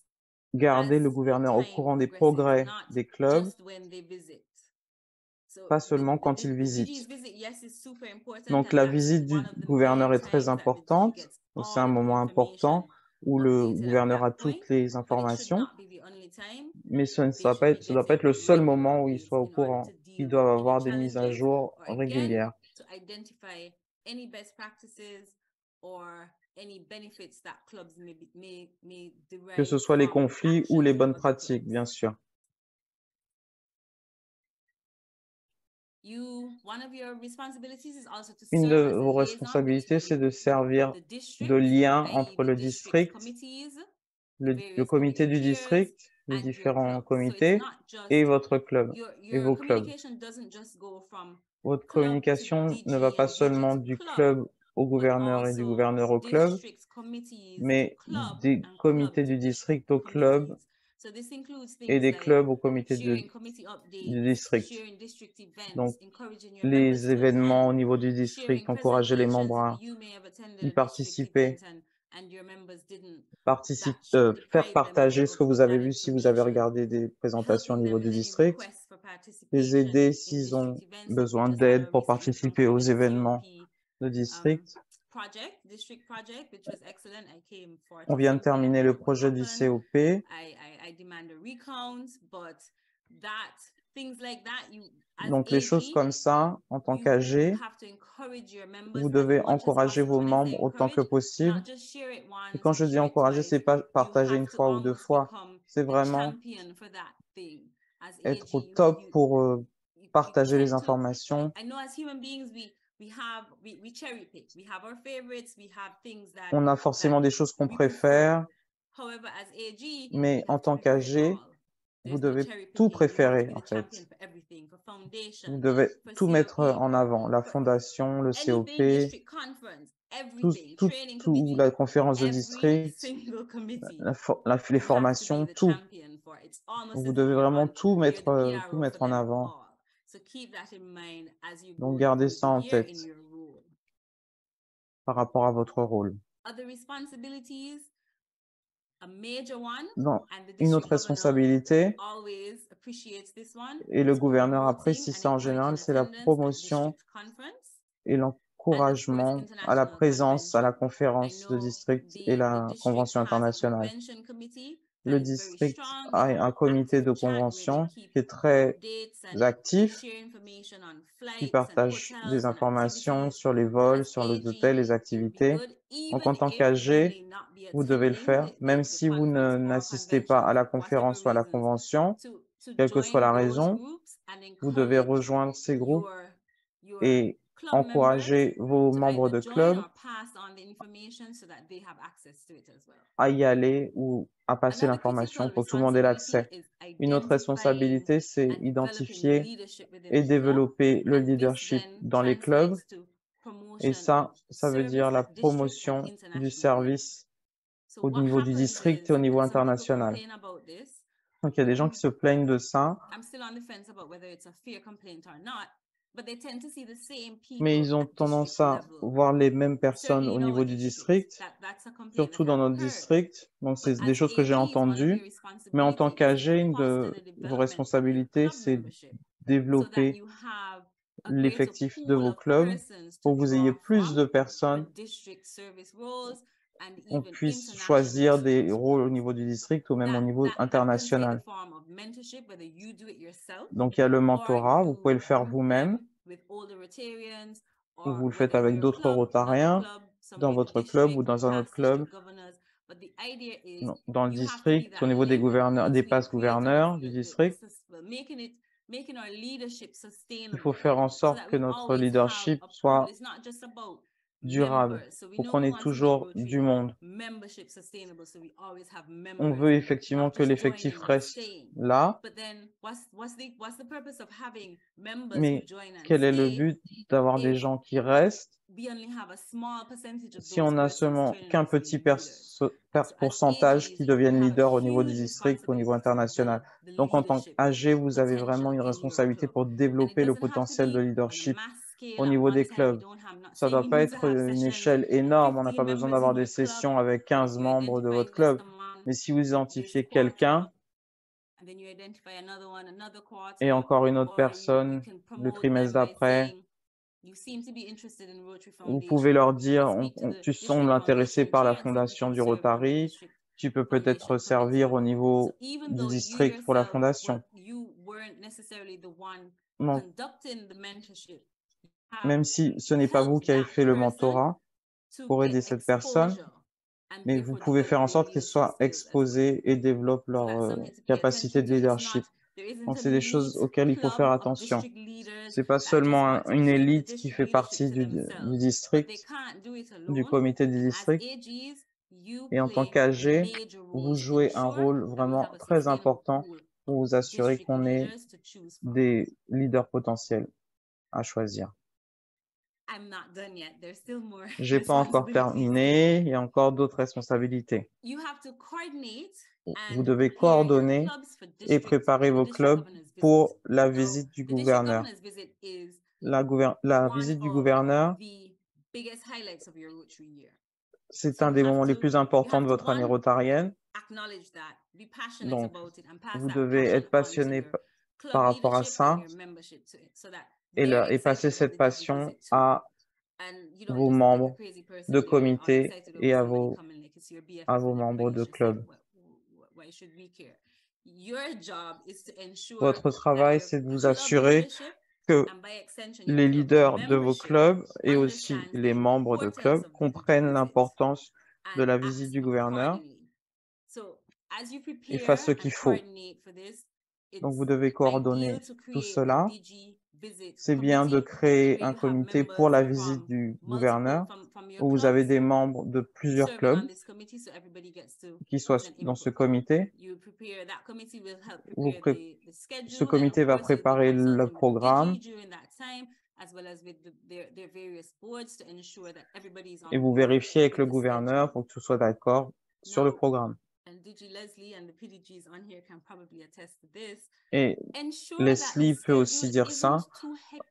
garder le gouverneur au courant des progrès des clubs, pas seulement quand il visite. Donc, la visite du gouverneur est très importante. C'est un moment important où le gouverneur a toutes les informations, mais ce ne doit pas être le seul moment où il soit au courant. Il doit avoir des mises à jour régulières. Que ce soit les conflits ou les bonnes pratiques, bien sûr. Une de vos responsabilités, c'est de servir de lien entre le district, le comité du district, les différents comités et votre club et vos clubs. Votre communication ne va pas seulement du club au gouverneur et du gouverneur au club, mais des comités du district au club et des clubs au comité du district. Donc, les événements au niveau du district, encourager les membres à y participer, faire partager ce que vous avez vu si vous avez regardé des présentations au niveau du district, les aider s'ils ont besoin d'aide pour participer aux événements de district. On vient de terminer le projet du COP. Donc, les choses comme ça, en tant qu'AG, vous devez encourager vos membres autant que possible. Et quand je dis encourager, ce n'est pas partager une fois ou deux fois, c'est vraiment être au top pour partager les informations. On a forcément des choses qu'on préfère, mais en tant qu'AG, vous devez tout préférer, en fait. Vous devez tout mettre en avant, la fondation, le COP, la conférence de district, les formations, tout. Vous devez vraiment tout mettre en avant. Donc, gardez ça en tête par rapport à votre rôle. Non, une autre responsabilité, et le gouverneur apprécie ça en général, c'est la promotion et l'encouragement à la présence à la conférence de district et la convention internationale. Le district a un comité de convention qui est très actif, qui partage des informations sur les vols, sur les hôtels, les activités. Donc, en tant qu'AG, vous devez le faire, même si vous n'assistez pas à la conférence ou à la convention, quelle que soit la raison, vous devez rejoindre ces groupes et encourager vos membres de club à y aller ou à passer l'information pour que tout le monde ait l'accès. Une autre responsabilité, c'est identifier et développer le leadership dans les clubs. Et ça veut dire la promotion du service au niveau du district et au niveau international. Donc, il y a des gens qui se plaignent de ça, mais ils ont tendance à voir les mêmes personnes au niveau du district, surtout dans notre district. Donc, c'est des choses que j'ai entendues. Mais en tant qu'AG, une de vos responsabilités, c'est développer l'effectif de vos clubs pour que vous ayez plus de personnes, qu'on puisse choisir des rôles au niveau du district ou même au niveau international. Donc, il y a le mentorat, vous pouvez le faire vous-même, ou vous le faites avec d'autres rotariens dans votre club ou dans un autre club, dans le district, au niveau des gouverneurs, des passes gouverneurs du district. Il faut faire en sorte que notre leadership soit durable, pour qu'on ait toujours du monde. On veut effectivement que l'effectif reste là, mais quel est le but d'avoir des gens qui restent si on n'a seulement qu'un petit pourcentage qui deviennent leaders au niveau du district, au niveau international? Donc, en tant qu'AG, vous avez vraiment une responsabilité pour développer le potentiel de leadership au niveau des clubs. Ça ne doit pas être une échelle énorme. On n'a pas besoin d'avoir des sessions avec 15 membres de votre club. Mais si vous identifiez quelqu'un et encore une autre personne le trimestre d'après, vous pouvez leur dire, tu sembles intéressé par la fondation du Rotary, tu peux peut-être servir au niveau du district pour la fondation. Donc, même si ce n'est pas vous qui avez fait le mentorat pour aider cette personne, mais vous pouvez faire en sorte qu'elle soit exposée et développe leur capacité de leadership. Donc, c'est des choses auxquelles il faut faire attention. Ce n'est pas seulement une élite qui fait partie du district, du comité du district. Et en tant qu'AG, vous jouez un rôle vraiment très important pour vous assurer qu'on ait des leaders potentiels à choisir. Je n'ai pas encore terminé, il y a encore d'autres responsabilités. Vous devez coordonner et préparer vos clubs pour la visite du gouverneur. La visite du gouverneur, c'est un des moments les plus importants de votre année rotarienne. Donc, vous devez être passionné par rapport à ça et passer cette passion à vos membres de comité et à vos membres de club. Votre travail, c'est de vous assurer que les leaders de vos clubs et aussi les membres de club comprennent l'importance de la visite du gouverneur et fassent ce qu'il faut. Donc, vous devez coordonner tout cela. C'est bien de créer un comité pour la visite du gouverneur où vous avez des membres de plusieurs clubs qui soient dans ce comité. Ce comité va préparer le programme et vous vérifiez avec le gouverneur pour que tout soit d'accord sur le programme. Et Leslie peut aussi dire ça.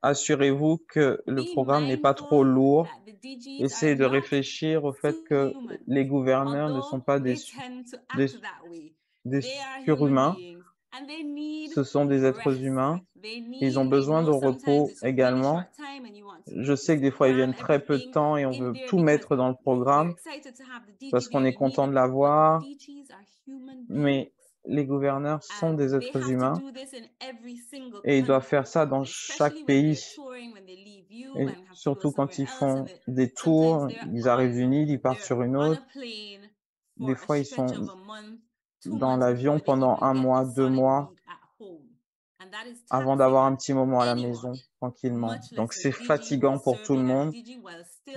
Assurez-vous que le programme n'est pas trop lourd. Essayez de réfléchir au fait que les gouverneurs ne sont pas des surhumains. Ce sont des êtres humains. Ils ont besoin de repos également. Je sais que des fois, ils viennent très peu de temps et on veut tout mettre dans le programme parce qu'on est content de l'avoir. Mais les gouverneurs sont des êtres humains et ils doivent faire ça dans chaque pays. Et surtout quand ils font des tours, ils arrivent d'une île, ils partent sur une autre. Des fois, ils sont dans l'avion pendant 1 mois, 2 mois avant d'avoir un petit moment à la maison, tranquillement. Donc, c'est fatigant pour tout le monde.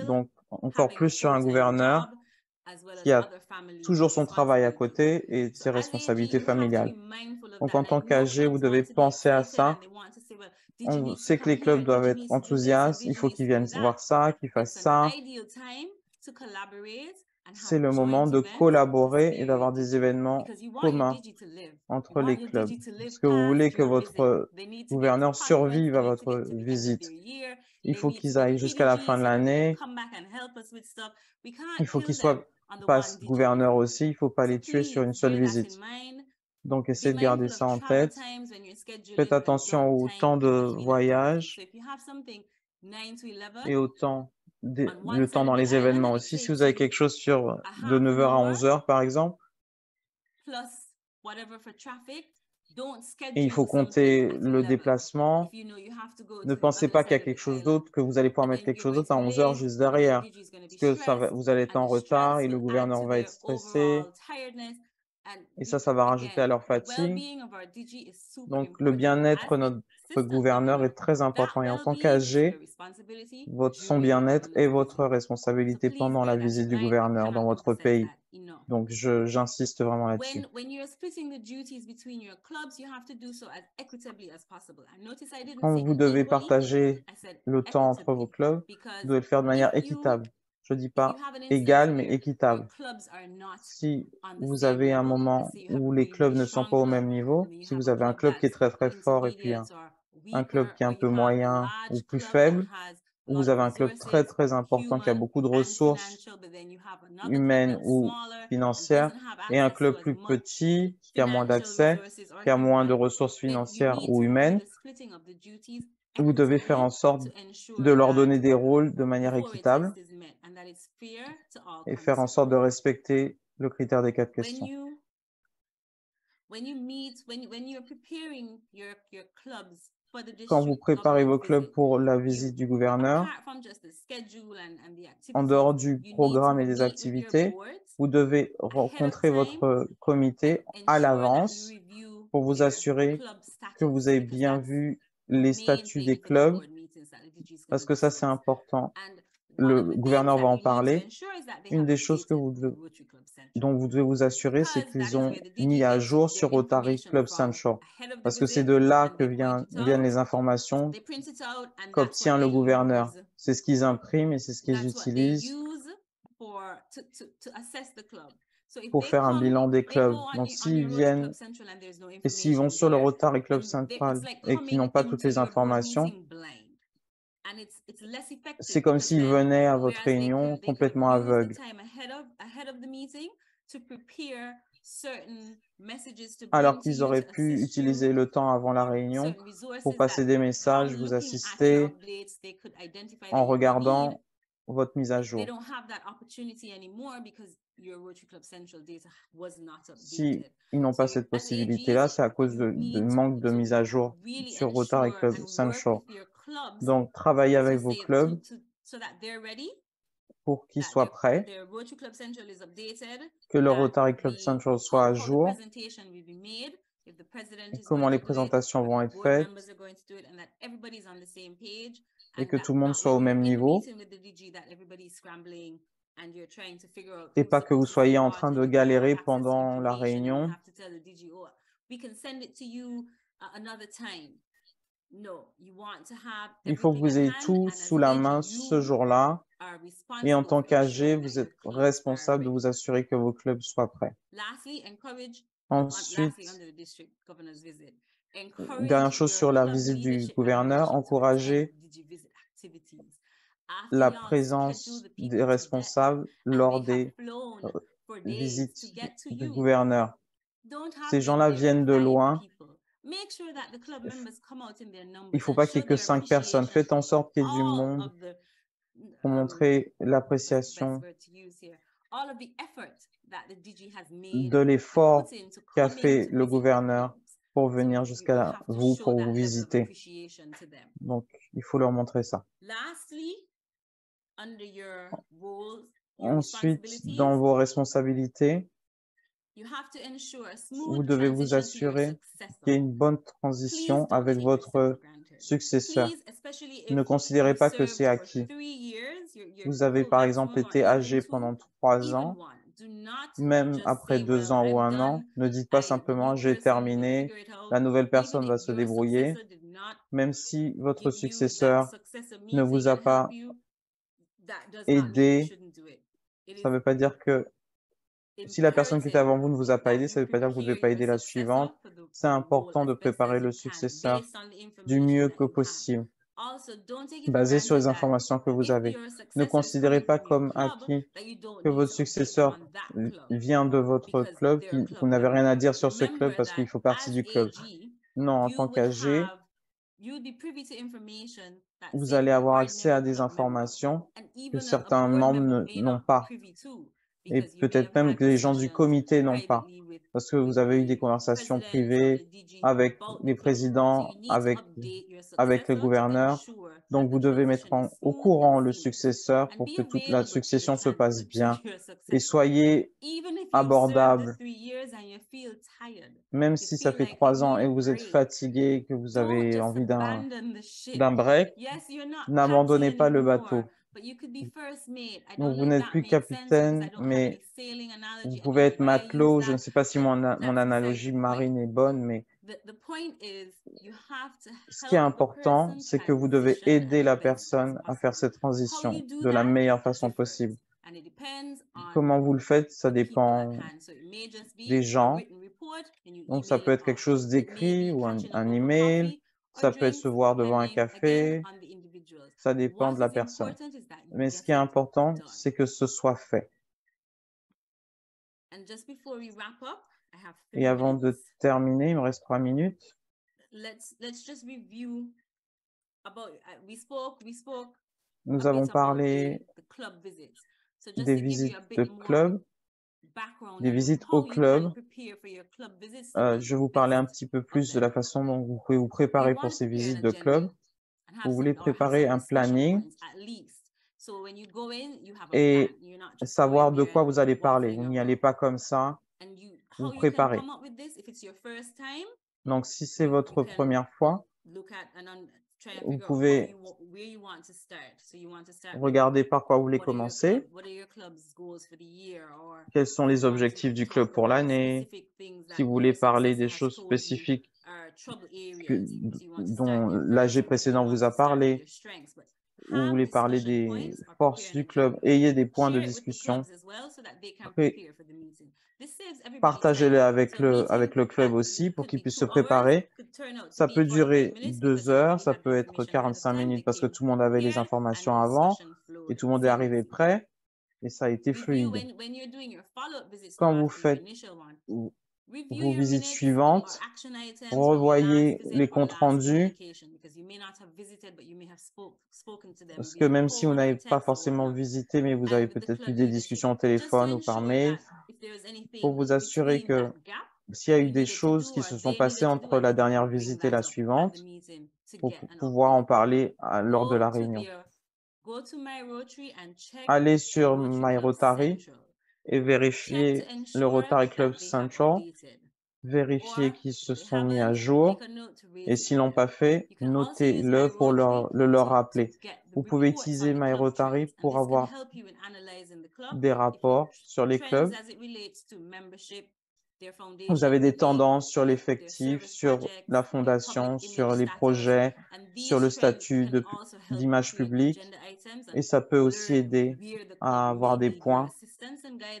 Donc, encore plus sur un gouverneur qui a toujours son travail à côté et ses responsabilités familiales. Donc, en tant qu'AG, vous devez penser à ça. On sait que les clubs doivent être enthousiastes. Il faut qu'ils viennent voir ça, qu'ils fassent ça. C'est le moment de collaborer et d'avoir des événements communs entre les clubs. Parce que vous voulez que votre gouverneur survive à votre visite. Il faut qu'ils aillent jusqu'à la fin de l'année. Il faut qu'ils soient gouverneurs aussi. Il ne faut pas les tuer sur une seule visite. Donc, essayez de garder ça en tête. Faites attention au temps de voyage et au temps le temps dans les événements aussi. Si vous avez quelque chose de 9h à 11h, par exemple, et il faut compter le déplacement, ne pensez pas qu'il y a quelque chose d'autre, que vous allez pouvoir mettre quelque chose d'autre à 11h juste derrière, parce que vous allez être en retard et le gouverneur va être stressé. Et ça va rajouter à leur fatigue. Donc, le bien-être de notre gouverneur est très important. Et en tant qu'AG, son bien-être est votre responsabilité pendant la visite du gouverneur dans votre pays. Donc, j'insiste vraiment là-dessus. Quand vous devez partager le temps entre vos clubs, vous devez le faire de manière équitable. Je ne dis pas égale, mais équitable. Si vous avez un moment où les clubs ne sont pas au même niveau, si vous avez un club qui est très très fort et puis un club qui est un peu moyen ou plus faible, ou vous avez un club très très important qui a beaucoup de ressources humaines ou financières, et un club plus petit qui a moins d'accès, qui a moins de ressources financières ou humaines, vous devez faire en sorte de leur donner des rôles de manière équitable et faire en sorte de respecter le critère des 4 questions. Quand vous préparez vos clubs pour la visite du gouverneur, en dehors du programme et des activités, vous devez rencontrer votre comité à l'avance pour vous assurer que vous avez bien vu les statuts des clubs, parce que ça c'est important. Le gouverneur va en parler. Une des choses dont vous devez vous assurer, c'est qu'ils ont mis à jour sur Rotary Club Central, parce que c'est de là que viennent les informations qu'obtient le gouverneur. C'est ce qu'ils impriment et c'est ce qu'ils utilisent pour faire un bilan des clubs. Donc, s'ils viennent et s'ils vont sur le Rotary Club Central et qu'ils n'ont pas toutes les informations, c'est comme s'ils venaient à votre réunion complètement aveugles. Alors qu'ils auraient pu utiliser le temps avant la réunion pour passer des messages, vous assister en regardant votre mise à jour. Si ils n'ont pas cette possibilité-là, c'est à cause de manque de mise à jour sur Rotary Club Central. Donc, travaillez avec vos clubs pour qu'ils soient prêts, que le Rotary Club Central soit à jour, comment les présentations vont être faites, et que tout le monde soit au même niveau, et pas que vous soyez en train de galérer pendant la réunion. Il faut que vous ayez tout sous la main ce jour-là, et en tant qu'AG, vous êtes responsable de vous assurer que vos clubs soient prêts. Ensuite, dernière chose sur la visite du gouverneur, encouragez la présence des responsables lors des visites du gouverneur. Ces gens-là viennent de loin. Il ne faut pas qu'il n'y ait que 5 personnes. Faites en sorte qu'il y ait du monde pour montrer l'appréciation de l'effort qu'a fait le gouverneur pour venir jusqu'à vous, pour vous visiter. Donc, il faut leur montrer ça. Ensuite, dans vos responsabilités, vous devez vous assurer qu'il y ait une bonne transition avec votre successeur. Ne considérez pas que c'est acquis. Vous avez par exemple été âgé pendant 3 ans, même après 2 ans ou 1 an, ne dites pas simplement « j'ai terminé, la nouvelle personne va se débrouiller ». Même si votre successeur ne vous a pas aidé, ça ne veut pas dire que si la personne qui était avant vous ne vous a pas aidé, ça ne veut pas dire que vous ne devez pas aider la suivante. C'est important de préparer le successeur du mieux que possible, basé sur les informations que vous avez. Ne considérez pas comme acquis que votre successeur vient de votre club, que vous n'avez rien à dire sur ce club parce qu'il faut partie du club. Non, en tant qu'AG, vous allez avoir accès à des informations que certains membres n'ont pas. Et peut-être même que les gens du comité n'ont pas. parce que vous avez eu des conversations privées avec les présidents, avec les gouverneurs. Donc, vous devez mettre au courant le successeur pour que toute la succession se passe bien. Et soyez abordable. Même si ça fait 3 ans et vous êtes fatigué, que vous avez envie d'un break, n'abandonnez pas le bateau. Donc, vous n'êtes plus capitaine, mais vous pouvez être matelot. Je ne sais pas si mon analogie marine est bonne, mais ce qui est important, c'est que vous devez aider la personne à faire cette transition de la meilleure façon possible. Comment vous le faites, ça dépend des gens. Donc, ça peut être quelque chose d'écrit ou un email. Ça peut être se voir devant un café. Ça dépend de la personne. Mais ce qui est important, c'est que ce soit fait. Et avant de terminer, il me reste 3 minutes. Nous avons parlé des visites de club, des visites au club. Je vais vous parler un petit peu plus de la façon dont vous pouvez vous préparer pour ces visites de club. Vous voulez préparer un planning et savoir de quoi vous allez parler. Vous n'y allez pas comme ça, vous préparez. Donc, si c'est votre première fois, vous pouvez regarder par quoi vous voulez commencer. Quels sont les objectifs du club pour l'année? Si vous voulez parler des choses spécifiques dont l'AG précédent vous a parlé, ou vous voulez parler des forces du club, ayez des points de discussion. Partagez-les avec le club aussi pour qu'ils puissent se préparer. Ça peut durer 2 heures, ça peut être 45 minutes parce que tout le monde avait les informations avant et tout le monde est arrivé prêt et ça a été fluide. Quand vous faites vos visites suivantes, revoyez les comptes rendus parce que même si vous n'avez pas forcément visité, mais vous avez peut-être eu des discussions au téléphone ou par mail, pour vous assurer que s'il y a eu des choses qui se sont passées entre la dernière visite et la suivante, pour pouvoir en parler lors de la réunion. Allez sur My Rotary et vérifiez le Rotary Club Central, vérifiez qu'ils se sont mis à jour et s'ils l'ont pas fait, notez-le pour le leur rappeler. Vous pouvez utiliser My Rotary pour avoir des rapports sur les clubs. Vous avez des tendances sur l'effectif, sur la fondation, sur les projets, sur le statut d'image publique. Et ça peut aussi aider à avoir des points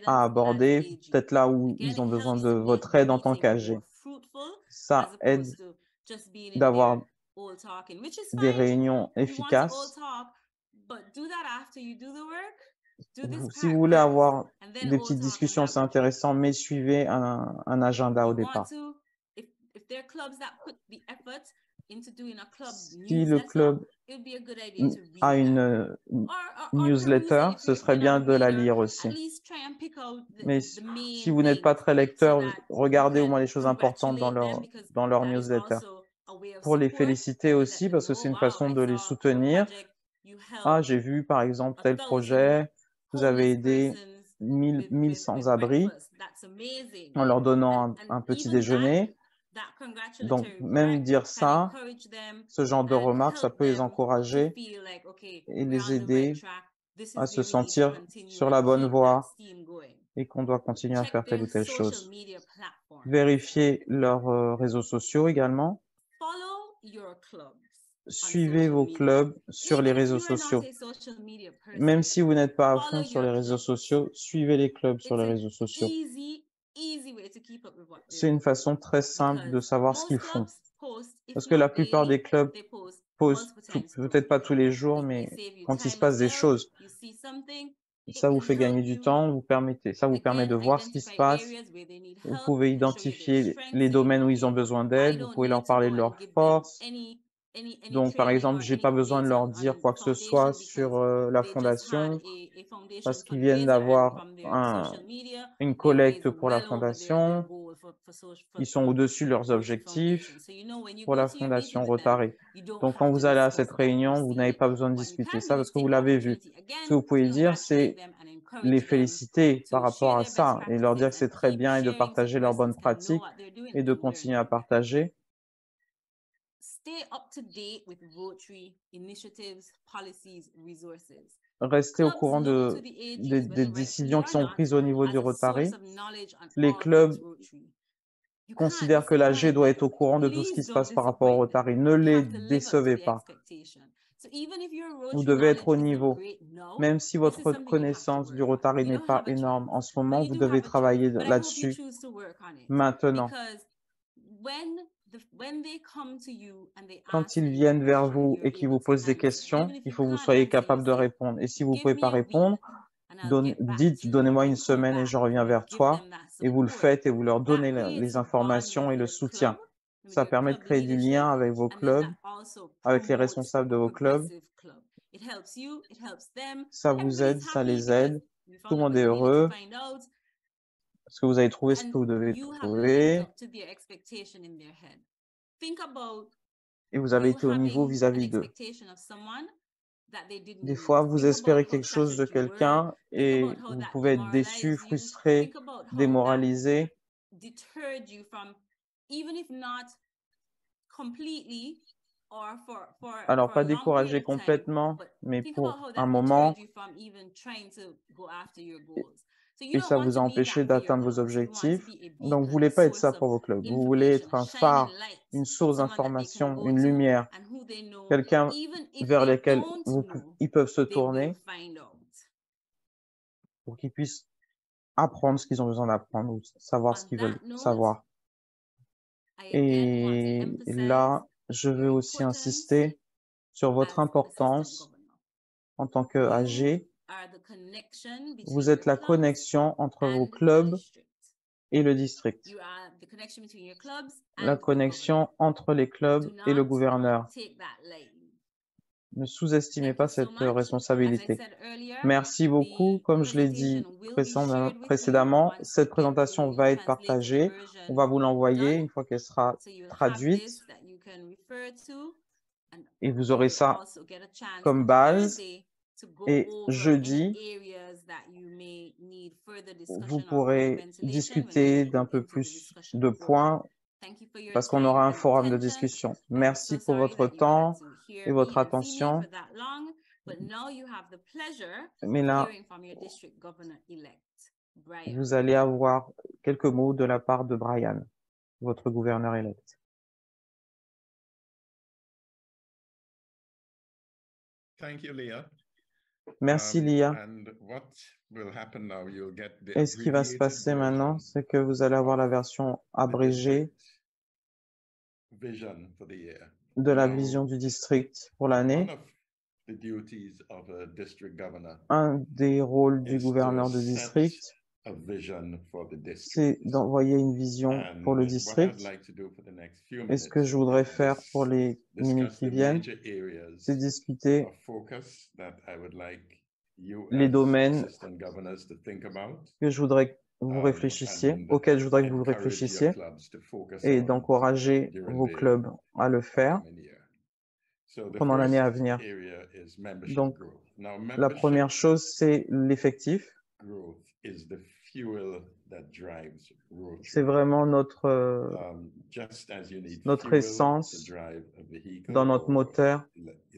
à aborder, peut-être là où ils ont besoin de votre aide en tant qu'AG. Ça aide d'avoir des réunions efficaces. Si vous voulez avoir des petites discussions, c'est intéressant, mais suivez un agenda au départ. Si le club a une newsletter, ce serait bien de la lire aussi. Mais si vous n'êtes pas très lecteur, regardez au moins les choses importantes dans leur newsletter. Pour les féliciter aussi, parce que c'est une façon de les soutenir. Ah, j'ai vu par exemple tel projet, vous avez aidé 1000 sans-abri en leur donnant un petit déjeuner. Donc, même dire ça, ce genre de remarques, ça peut les encourager et les aider à se sentir sur la bonne voie et qu'on doit continuer à faire telle ou telle chose. Vérifiez leurs réseaux sociaux également. Suivez vos clubs sur les réseaux sociaux. Même si vous n'êtes pas à fond sur les réseaux sociaux, suivez les clubs sur les réseaux sociaux. C'est une façon très simple de savoir ce qu'ils font. Parce que la plupart des clubs postent, peut-être pas tous les jours, mais quand il se passe des choses, ça vous fait gagner du temps, ça vous permet de voir ce qui se passe. Vous pouvez identifier les domaines où ils ont besoin d'aide, vous pouvez leur parler de leurs forces. Donc, par exemple, je n'ai pas besoin de leur dire quoi que ce soit sur la fondation parce qu'ils viennent d'avoir une collecte pour la fondation Ils sont au-dessus de leurs objectifs pour la Fondation Rotary. Donc, quand vous allez à cette réunion, vous n'avez pas besoin de discuter ça parce que vous l'avez vu. Ce que vous pouvez dire, c'est les féliciter par rapport à ça et leur dire que c'est très bien et de partager leurs bonnes pratiques et de continuer à partager. Restez au courant des décisions qui sont prises au niveau du Rotary. Les clubs considèrent que l'AG doit être au courant de tout ce qui se passe par rapport au Rotary. Ne les décevez pas. Vous devez être au niveau. Même si votre connaissance du Rotary n'est pas énorme en ce moment, vous devez travailler là-dessus maintenant. Quand ils viennent vers vous et qu'ils vous posent des questions, il faut que vous soyez capable de répondre. Et si vous ne pouvez pas répondre, dites « donnez-moi une semaine et je reviens vers toi ». Et vous le faites et vous leur donnez les informations et le soutien. Ça permet de créer du lien avec vos clubs, avec les responsables de vos clubs. Ça vous aide, ça les aide. Tout le monde est heureux. Parce que vous avez trouvé ce que vous devez trouver. Et vous avez été au niveau vis-à-vis d'eux. Des fois, vous espérez quelque chose de quelqu'un et vous pouvez être déçu, frustré, démoralisé. Alors, pas découragé complètement, mais pour un moment. Et ça vous a empêché d'atteindre vos objectifs. Donc, vous ne voulez pas être ça pour vos clubs. Vous voulez être un phare, une source d'information, une lumière, quelqu'un vers lequel ils peuvent se tourner pour qu'ils puissent apprendre ce qu'ils ont besoin d'apprendre ou savoir ce qu'ils veulent savoir. Et là, je veux aussi insister sur votre importance en tant que AG. Vous êtes la connexion entre vos clubs et le district. La connexion entre les clubs et le gouverneur. Ne sous-estimez pas cette responsabilité. Merci beaucoup. Comme je l'ai dit précédemment, cette présentation va être partagée. On va vous l'envoyer une fois qu'elle sera traduite. Et vous aurez ça comme base. Et jeudi, vous pourrez discuter d'un peu plus de points parce qu'on aura un forum de discussion. Merci pour votre temps et votre attention. Mais là, vous allez avoir quelques mots de la part de Brian, votre gouverneur élect. Thank you, Leah. Merci, Lia. Et ce qui va se passer maintenant, c'est que vous allez avoir la version abrégée de la vision du district pour l'année. Un des rôles du gouverneur de district, c'est d'envoyer une vision pour le district. Et ce que je voudrais faire pour les minutes qui viennent, c'est discuter les domaines que je voudrais que vous réfléchissiez, auxquels je voudrais que vous réfléchissiez, et d'encourager vos clubs à le faire pendant l'année à venir. Donc, la première chose, c'est l'effectif. C'est vraiment notre essence dans notre moteur,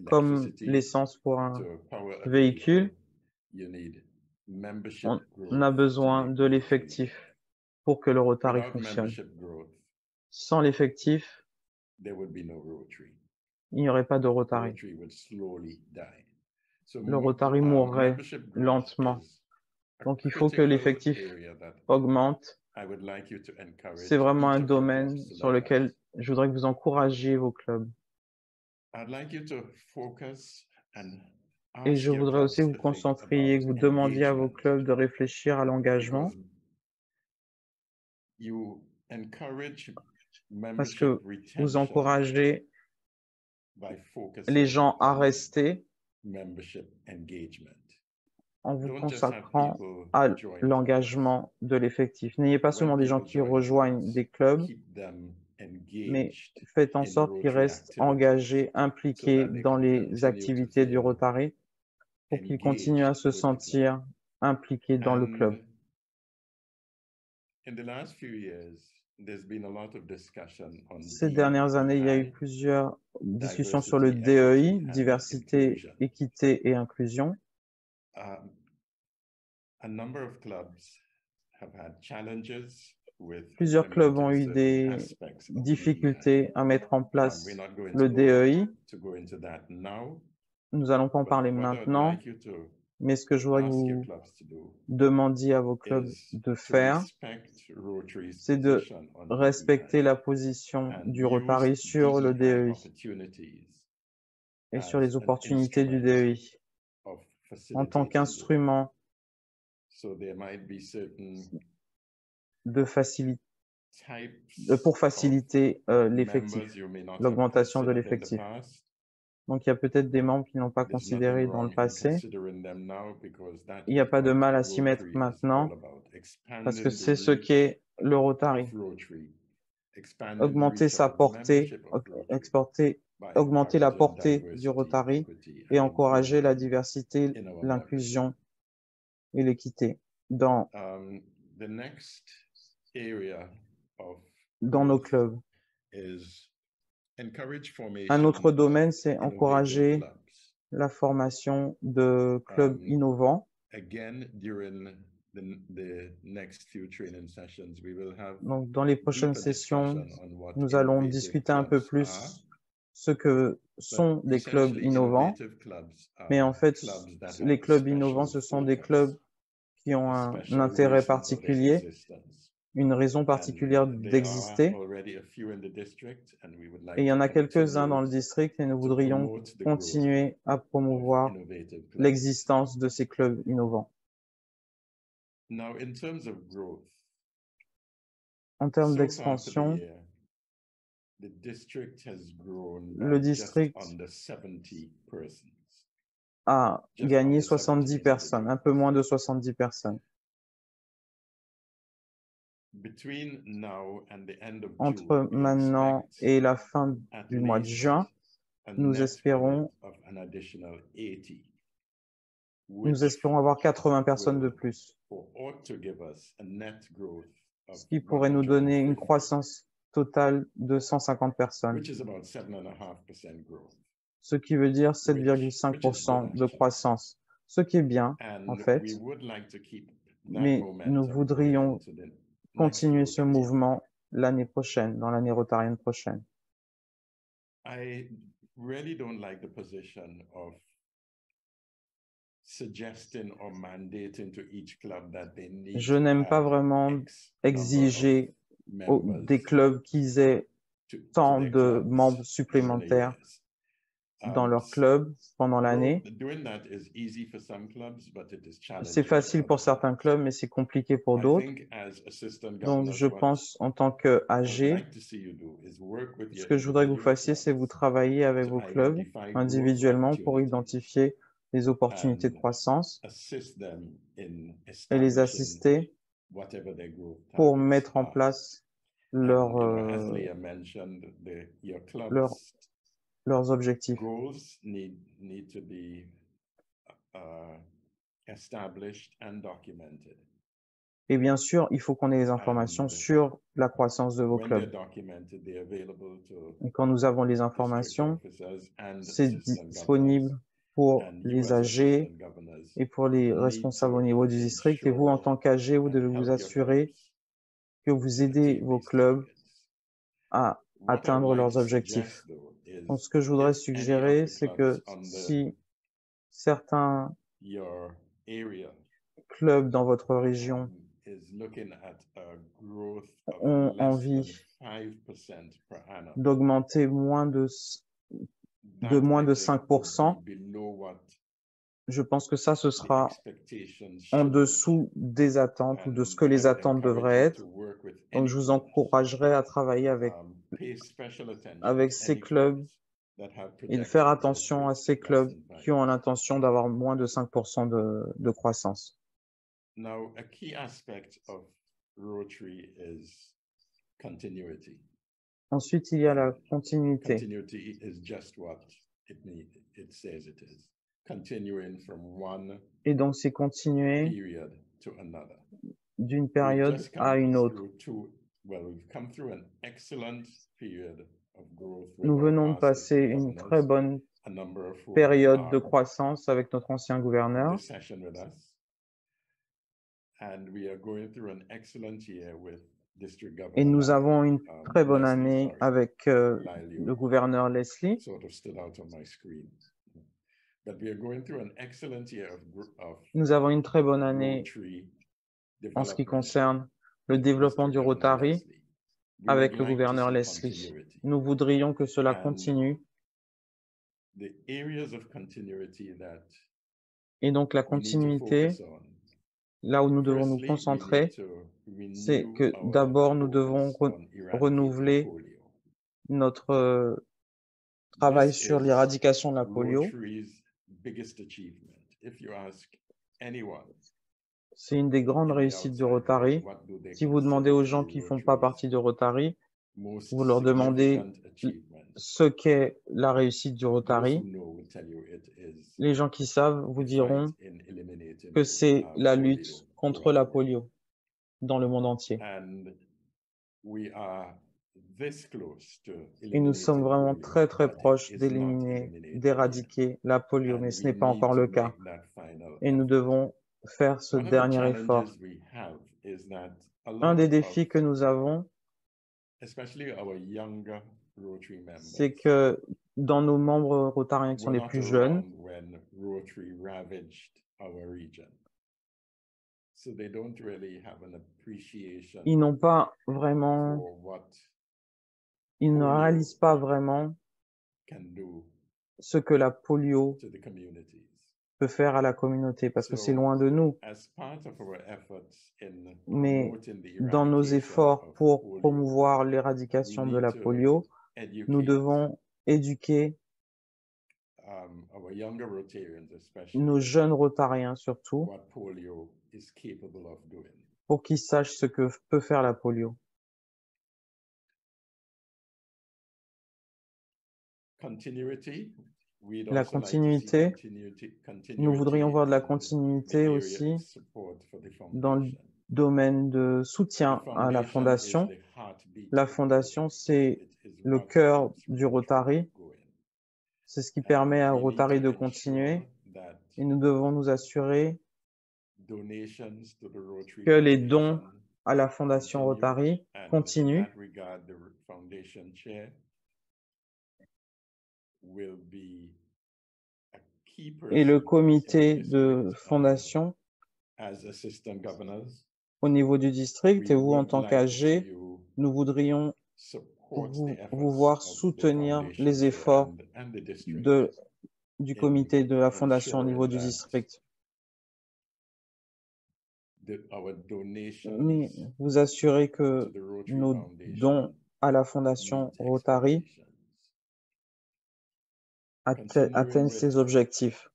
comme l'essence pour un véhicule. On a besoin de l'effectif pour que le Rotary fonctionne. Sans l'effectif, il n'y aurait pas de Rotary. Le Rotary mourrait lentement. Donc, il faut que l'effectif augmente. C'est vraiment un domaine sur lequel je voudrais que vous encouragiez vos clubs. Et je voudrais aussi que vous concentriez, que vous demandiez à vos clubs de réfléchir à l'engagement. Parce que vous encouragez les gens à rester en vous consacrant à l'engagement de l'effectif. N'ayez pas seulement des gens qui rejoignent des clubs, mais faites en sorte qu'ils restent engagés, impliqués dans les activités du Rotary pour qu'ils continuent à se sentir impliqués dans le club. Ces dernières années, il y a eu plusieurs discussions sur le DEI, diversité, équité et inclusion. Plusieurs clubs ont eu des difficultés à mettre en place le DEI. Nous n'allons pas en parler maintenant, mais ce que je voudrais que vous demandiez à vos clubs de faire, c'est de respecter la position du Rotary sur le DEI et sur les opportunités du DEI en tant qu'instrument pour faciliter l'effectif, l'augmentation de l'effectif. Donc, il y a peut-être des membres qui n'ont pas considéré dans le passé. Il n'y a pas de mal à s'y mettre maintenant, parce que c'est ce qu'est le Rotary. Augmenter sa portée, augmenter la portée du Rotary et encourager la diversité, l'inclusion et l'équité dans nos clubs. Un autre domaine, c'est encourager la formation de clubs innovants. Donc, dans les prochaines sessions, nous allons discuter un peu plus ce que sont des clubs innovants. Mais en fait, les clubs innovants, ce sont des clubs qui ont un intérêt particulier, une raison particulière d'exister. Et il y en a quelques-uns dans le district et nous voudrions continuer à promouvoir l'existence de ces clubs innovants. En termes d'expansion, le district a gagné 70 personnes, un peu moins de 70 personnes. Entre maintenant et la fin du mois de juin, nous espérons avoir 80 personnes de plus, ce qui pourrait nous donner une croissance totale de 150 personnes, ce qui veut dire 7,5% de croissance, ce qui est bien en fait, mais nous voudrions continuer ce mouvement l'année prochaine, dans l'année rotarienne prochaine. Je n'aime pas vraiment exiger des clubs qu'ils aient tant de membres supplémentaires dans leur club pendant l'année. C'est facile pour certains clubs, mais c'est compliqué pour d'autres. Donc, je pense en tant qu'AG, ce que je voudrais que vous fassiez, c'est vous travailler avec vos clubs individuellement pour identifier les opportunités de croissance et les assister pour mettre en place leurs objectifs. Et bien sûr, il faut qu'on ait des informations sur la croissance de vos clubs. Et quand nous avons les informations, c'est disponible pour les AG et pour les responsables au niveau du district. Et vous, en tant qu'AG, vous devez vous assurer que vous aidez vos clubs à atteindre leurs objectifs. Donc, ce que je voudrais suggérer, c'est que si certains clubs dans votre région ont envie d'augmenter moins de 5%, je pense que ça, ce sera en dessous des attentes ou de ce que les attentes devraient être. Donc, je vous encouragerai à travailler avec ces clubs et de faire attention à ces clubs qui ont l'intention d'avoir moins de 5% de croissance. Now, a key aspect of Rotary is continuity. Ensuite, il y a la continuité. Continuity is just what it says it is. Continuing from one Et donc, c'est continuer period to another. D'une période à une autre. Nous venons de passer une très bonne période de croissance avec notre ancien gouverneur. Et nous avons une très bonne année avec le gouverneur Leslie. Nous avons une très bonne année en ce qui concerne le développement du Rotary avec le gouverneur Leslie. Nous voudrions que cela continue. Et donc la continuité, là où nous devons nous concentrer, c'est que d'abord nous devons renouveler notre travail sur l'éradication de la polio. C'est une des grandes réussites du Rotary. Si vous demandez aux gens qui ne font pas partie de Rotary, vous leur demandez ce qu'est la réussite du Rotary. Les gens qui savent vous diront que c'est la lutte contre la polio dans le monde entier. Et nous sommes vraiment très très proches d'éliminer, d'éradiquer la polio, mais ce n'est pas encore le cas. Et nous devons faire ce dernier effort. Un des défis que nous avons, c'est que dans nos membres rotariens qui sont les plus jeunes, ils n'ont pas vraiment, ils ne réalisent pas vraiment ce que la polio peut faire à la communauté, parce que c'est loin de nous. Mais dans nos efforts pour promouvoir l'éradication de la polio, nous devons éduquer nos jeunes rotariens surtout, pour qu'ils sachent ce que peut faire la polio. La continuité, nous voudrions voir de la continuité aussi dans le domaine de soutien à la fondation. La fondation, c'est le cœur du Rotary. C'est ce qui permet à Rotary de continuer. Et nous devons nous assurer que les dons à la fondation Rotary continuent. Et le comité de fondation au niveau du district et vous en tant qu'AG, nous voudrions vous voir soutenir les efforts du comité de la fondation au niveau du district. Mais vous assurez que nos dons à la fondation Rotary atteignent ces objectifs.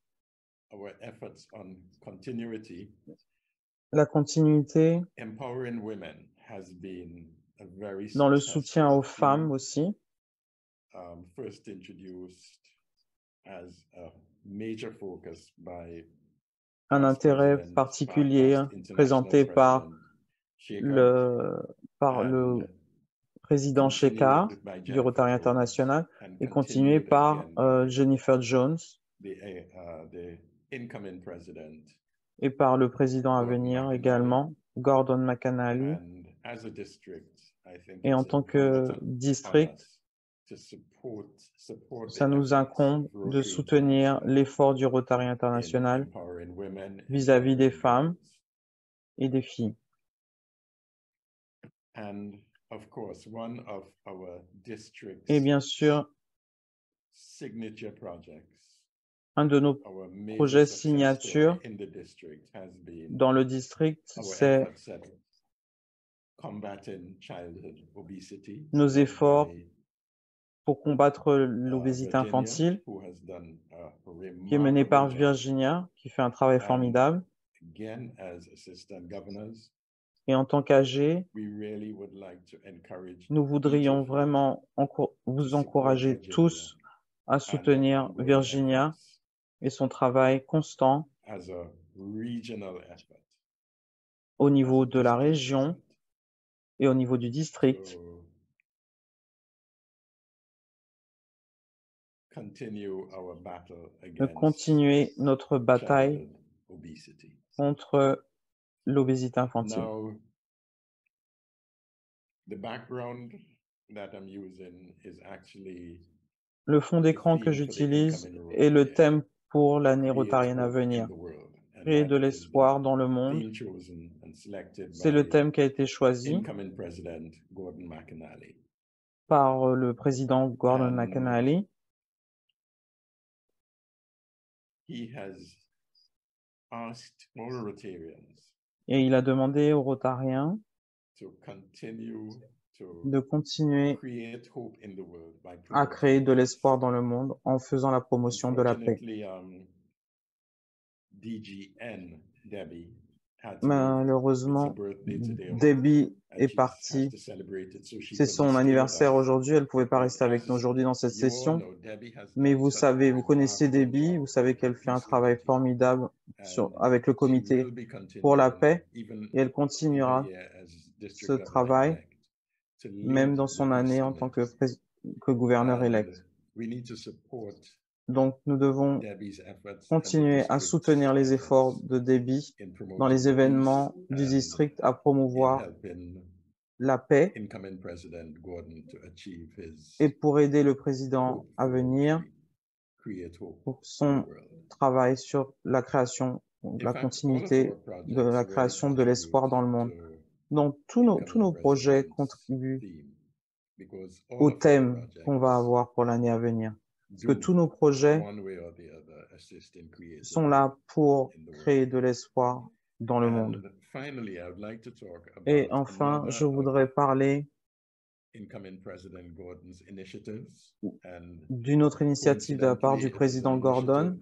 La continuité dans le soutien aux femmes aussi. Un intérêt particulier présenté par le président Shekhar du Rotary International et continué par Jennifer Jones et par le président à venir également, Gordon McAnally. Et en tant que district, ça nous incombe de soutenir l'effort du Rotary International vis-à-vis des femmes et des filles. Et bien sûr, un de nos projets signature dans le district, c'est nos efforts pour combattre l'obésité infantile, qui est menée par Virginia, qui fait un travail formidable. Et en tant qu'AG, nous voudrions vraiment vous encourager tous à soutenir Virginia et son travail constant au niveau de la région et au niveau du district. De continuer notre bataille contre l'obésité infantile. Le fond d'écran que j'utilise est le thème pour l'année rotarienne à venir. Créer de l'espoir dans le monde. C'est le thème qui a été choisi par le président Gordon McAnally. Et il a demandé aux Rotariens de continuer à créer de l'espoir dans le monde en faisant la promotion de la paix. Malheureusement, Debbie est partie. C'est son anniversaire aujourd'hui. Elle ne pouvait pas rester avec nous aujourd'hui dans cette session. Mais vous savez, vous connaissez Debbie, vous savez qu'elle fait un travail formidable avec le comité pour la paix et elle continuera ce travail même dans son année en tant que gouverneur élect. Donc, nous devons continuer à soutenir les efforts de Debbie dans les événements du district à promouvoir la paix et pour aider le président à venir pour son travail sur la création, la continuité de la création de l'espoir dans le monde. Donc, tous nos projets contribuent au thème qu'on va avoir pour l'année à venir. Parce que tous nos projets sont là pour créer de l'espoir dans le monde. Et enfin, je voudrais parler d'une autre initiative de la part du président Gordon.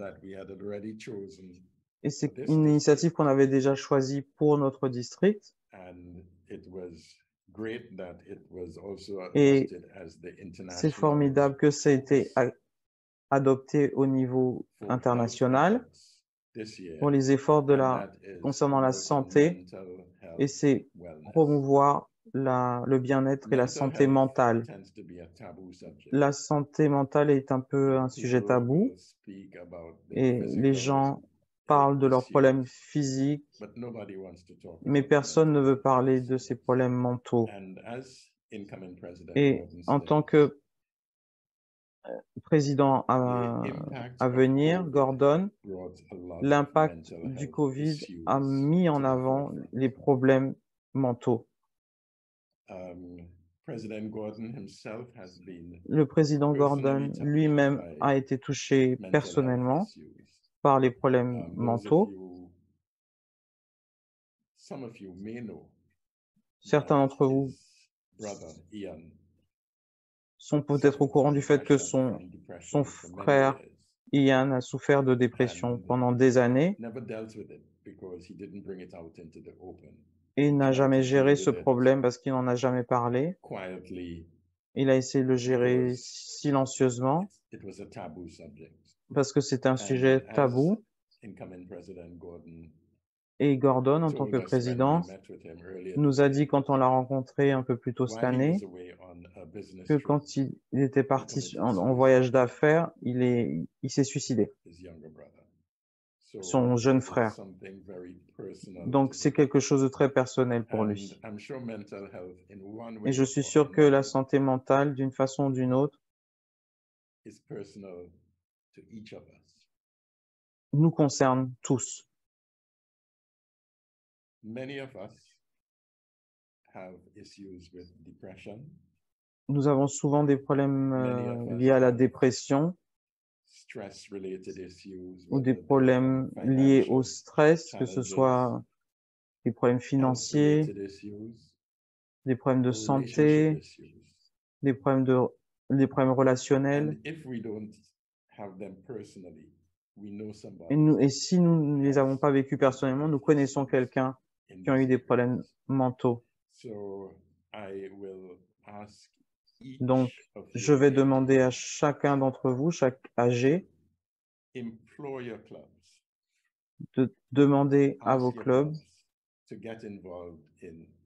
Et c'est une initiative qu'on avait déjà choisie pour notre district. Et c'est formidable que ça ait été adopté au niveau international pour les efforts concernant la santé, et c'est promouvoir le bien-être et la santé mentale. La santé mentale est un peu un sujet tabou et les gens parlent de leurs problèmes physiques, mais personne ne veut parler de ses problèmes mentaux. Et en tant que président à venir, Gordon, l'impact du Covid a mis en avant les problèmes mentaux. Le président Gordon lui-même a été touché personnellement par les problèmes mentaux. Certains d'entre vous sont peut-être au courant du fait que son frère Ian a souffert de dépression pendant des années et n'a jamais géré ce problème parce qu'il n'en a jamais parlé. Il a essayé de le gérer silencieusement parce que c'est un sujet tabou. Et Gordon, en tant que président, nous a dit quand on l'a rencontré un peu plus tôt cette année que quand il était parti en voyage d'affaires, il s'est suicidé, son jeune frère. Donc, c'est quelque chose de très personnel pour lui. Et je suis sûr que la santé mentale, d'une façon ou d'une autre, nous concerne tous. Nous avons souvent des problèmes liés à la dépression ou des problèmes liés au stress, que ce soit des problèmes financiers, des problèmes de santé, des problèmes de les problèmes relationnels. Et si nous ne les avons pas vécus personnellement, nous connaissons quelqu'un qui a eu des problèmes mentaux. Donc, je vais demander à chacun d'entre vous, chaque AG, de demander à vos clubs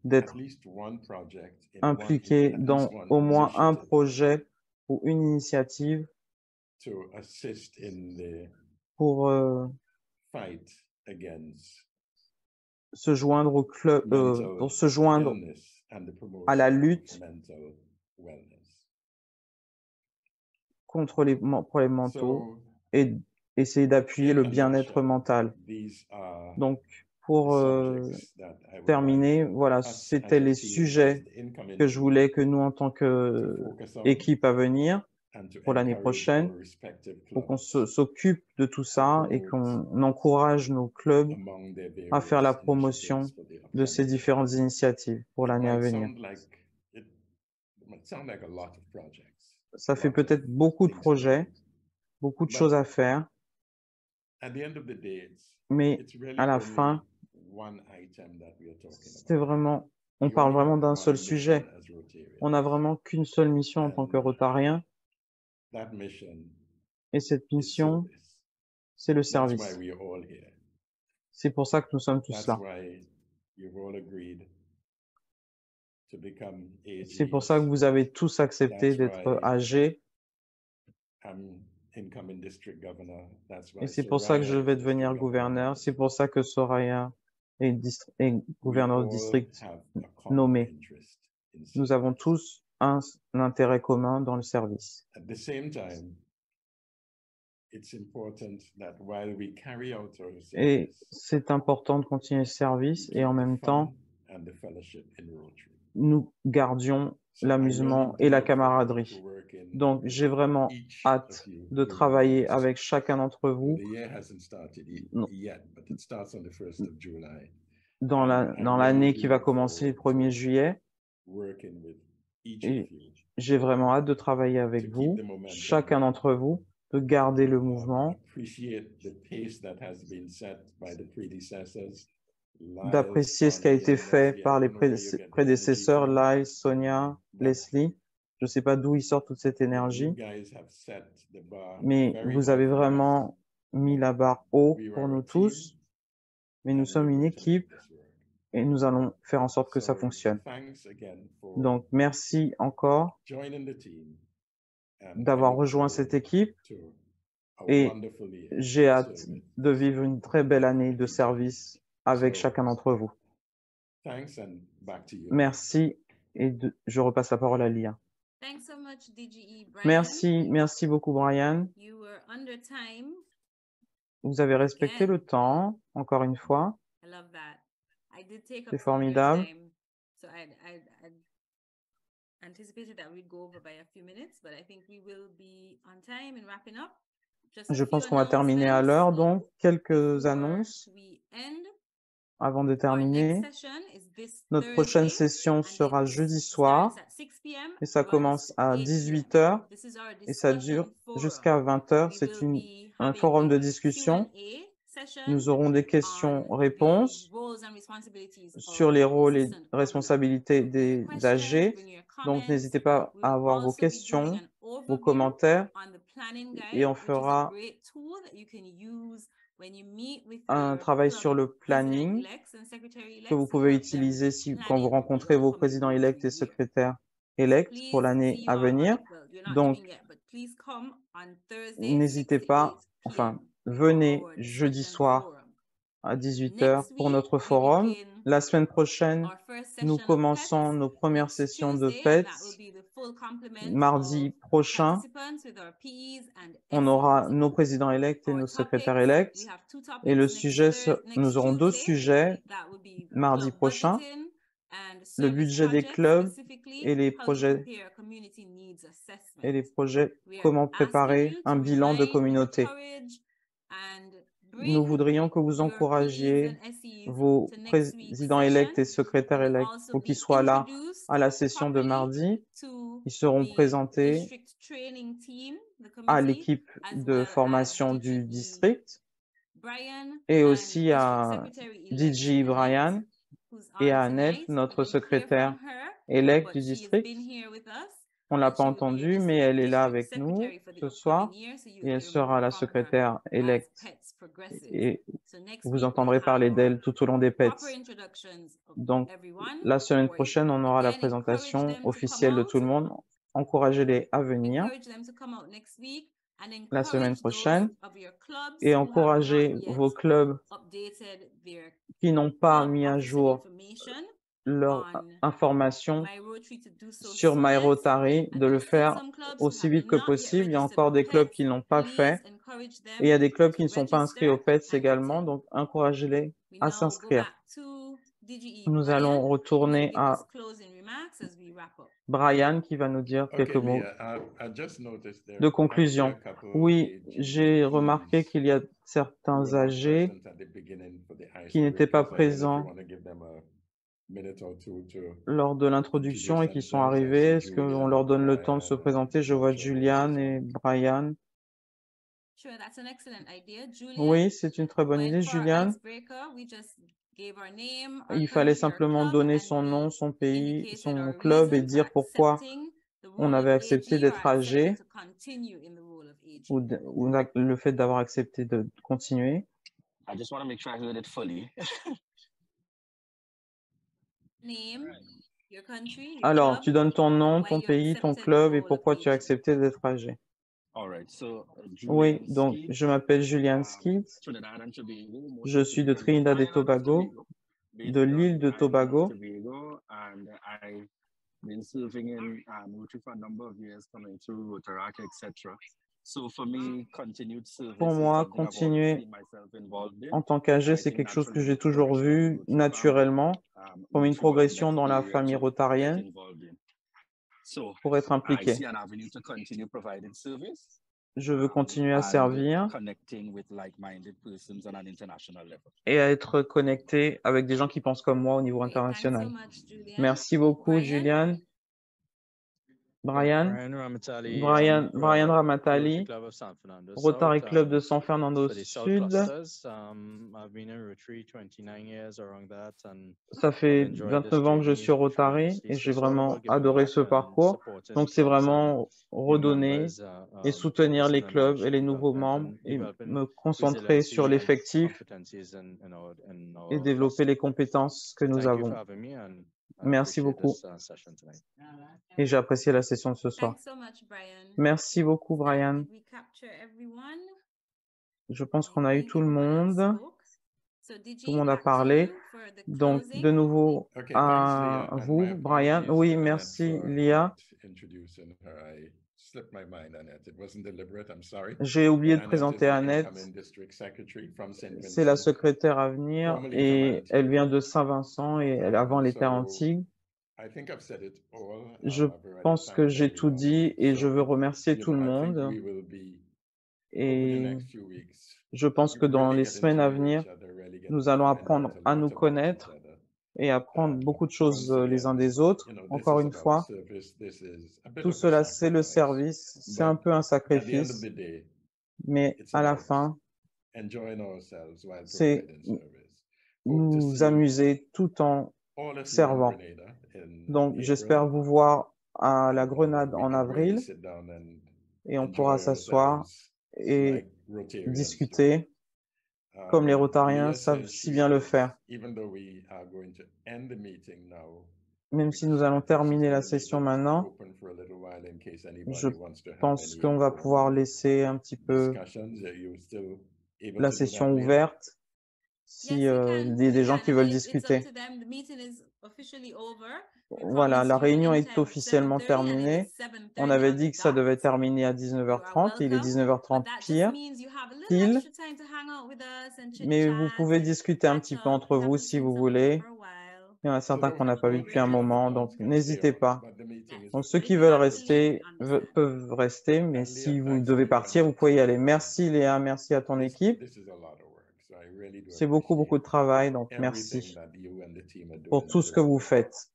d'être impliqués dans au moins un projet ou une initiative pour se joindre au club, pour se joindre à la lutte contre les problèmes mentaux et essayer d'appuyer le bien-être mental. Donc, pour terminer, voilà, c'était les sujets que je voulais que nous, en tant qu'équipe à venir, pour l'année prochaine, pour qu'on s'occupe de tout ça et qu'on encourage nos clubs à faire la promotion de ces différentes initiatives pour l'année à venir. Ça fait peut-être beaucoup de projets, beaucoup de choses à faire, mais à la fin, c'était vraiment, on parle vraiment d'un seul sujet. On n'a vraiment qu'une seule mission en tant que Rotarien. Et cette mission, c'est le service. C'est pour ça que nous sommes tous là. C'est pour ça que vous avez tous accepté d'être AG. Et c'est pour ça que je vais devenir gouverneur. C'est pour ça que Soraya est gouverneur de district nommé. Nous avons tous un intérêt commun dans le service. Et c'est important de continuer le service et en même temps, nous gardions l'amusement et la camaraderie. Donc, j'ai vraiment hâte de travailler avec chacun d'entre vous dans l'année qui va commencer le 1er juillet. Et j'ai vraiment hâte de travailler avec vous, chacun d'entre vous, de garder le mouvement, d'apprécier ce qui a été fait par les prédécesseurs, Lyle, Sonia, Leslie. Je ne sais pas d'où ils sortent toute cette énergie, mais vous avez vraiment mis la barre haut pour nous tous. Mais nous sommes une équipe et nous allons faire en sorte que ça fonctionne. Donc, merci encore d'avoir rejoint cette équipe et j'ai hâte de vivre une très belle année de service avec chacun d'entre vous. Merci et je repasse la parole à Lia. Merci beaucoup Brian. Vous avez respecté le temps, encore une fois. C'est formidable. Je pense qu'on va terminer à l'heure, donc quelques annonces avant de terminer. Notre prochaine session sera jeudi soir et ça commence à 18 h et ça dure jusqu'à 20 h. C'est un forum de discussion. Nous aurons des questions-réponses sur les rôles et responsabilités des AG. Donc, n'hésitez pas à avoir vos questions, vos commentaires et on fera un travail sur le planning que vous pouvez utiliser quand vous rencontrez vos présidents élects et secrétaires élects pour l'année à venir. Donc, n'hésitez pas, enfin, venez jeudi soir à 18 h pour notre forum. La semaine prochaine, nous commençons nos premières sessions de fête. Mardi prochain, on aura nos présidents élects et nos secrétaires élects. Et le sujet, nous aurons 2 sujets mardi prochain. Le budget des clubs et les projets, comment préparer un bilan de communauté. Nous voudrions que vous encouragiez vos présidents élects et secrétaires élects pour qu'ils soient là à la session de mardi Ils seront présentés à l'équipe de formation du district et aussi à DJ Brian et à Annette, notre secrétaire élect du district. On ne l'a pas entendue, mais elle est là avec nous ce soir et elle sera la secrétaire électe. Et vous entendrez parler d'elle tout au long des PETS. Donc, la semaine prochaine, on aura la présentation officielle de tout le monde. Encouragez-les à venir la semaine prochaine et encouragez vos clubs qui n'ont pas mis à jour leur information sur My Rotary, de le faire aussi vite que possible. Il y a encore des clubs qui ne l'ont pas fait et il y a des clubs qui ne sont pas inscrits au PETS également, donc encouragez-les à s'inscrire. Nous allons retourner à Brian qui va nous dire quelques mots de conclusion. Oui, j'ai remarqué qu'il y a certains âgés qui n'étaient pas présents lors de l'introduction et qui sont arrivés. Est-ce qu'on leur donne le temps de se présenter? Je vois Julian et Brian. Oui, c'est une très bonne idée, Julian. Il fallait simplement donner son nom, son pays, son club et dire pourquoi on avait accepté d'être âgé ou le fait d'avoir accepté de continuer. Alors, tu donnes ton nom, ton pays, ton club et pourquoi tu as accepté d'être âgé. Oui, donc je m'appelle Julian Skeet. Je suis de Trinidad et Tobago, de l'île de Tobago. Pour moi, continuer en tant qu'âgé, c'est quelque chose que j'ai toujours vu naturellement, comme une progression dans la famille rotarienne pour être impliqué. Je veux continuer à servir et à être connecté avec des gens qui pensent comme moi au niveau international. Merci beaucoup, Julian. Brian Ramatali, Rotary Club de San Fernando Sud. Ça fait 29 ans que je suis Rotary et j'ai vraiment adoré ce parcours. Donc, c'est vraiment redonner et soutenir les clubs et les nouveaux membres et me concentrer sur l'effectif et développer les compétences que nous avons. Merci beaucoup. Et j'ai apprécié la session de ce soir. Merci beaucoup, Brian. Je pense qu'on a eu tout le monde. Tout le monde a parlé. Donc, de nouveau à vous, Brian. Oui, merci, Lia. J'ai oublié de présenter Annette. C'est la secrétaire à venir et elle vient de Saint-Vincent et avant elle était à Antigua. Je pense que j'ai tout dit et je veux remercier tout le monde. Et je pense que dans les semaines à venir, nous allons apprendre à nous connaître et apprendre beaucoup de choses les uns des autres. Encore une fois, tout cela, c'est le service, c'est un peu un sacrifice, mais à la fin, c'est nous amuser tout en servant. Donc, j'espère vous voir à la Grenade en avril et on pourra s'asseoir et discuter comme les Rotariens savent si bien le faire. Même si nous allons terminer la session maintenant, je pense qu'on va pouvoir laisser un petit peu la session ouverte si il y a des gens qui veulent discuter. Voilà, la réunion est officiellement terminée. On avait dit que ça devait terminer à 19h30. Il est 19h30 pile. Mais vous pouvez discuter un petit peu entre vous si vous voulez. Il y en a certains qu'on n'a pas vu depuis un moment, donc n'hésitez pas. Donc ceux qui veulent rester peuvent rester, mais si vous devez partir, vous pouvez y aller. Merci Léa, merci à ton équipe. C'est beaucoup, beaucoup de travail, donc merci pour tout ce que vous faites.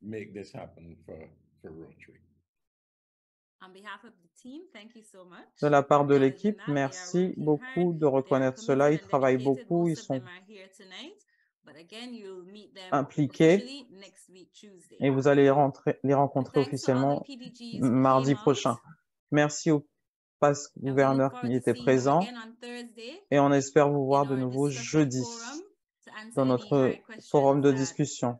De la part de l'équipe, merci beaucoup de reconnaître cela. Ils travaillent beaucoup, ils sont impliqués et vous allez les rencontrer officiellement mardi prochain. Merci au passe gouverneur qui était présent et on espère vous voir de nouveau jeudi dans notre forum de discussion.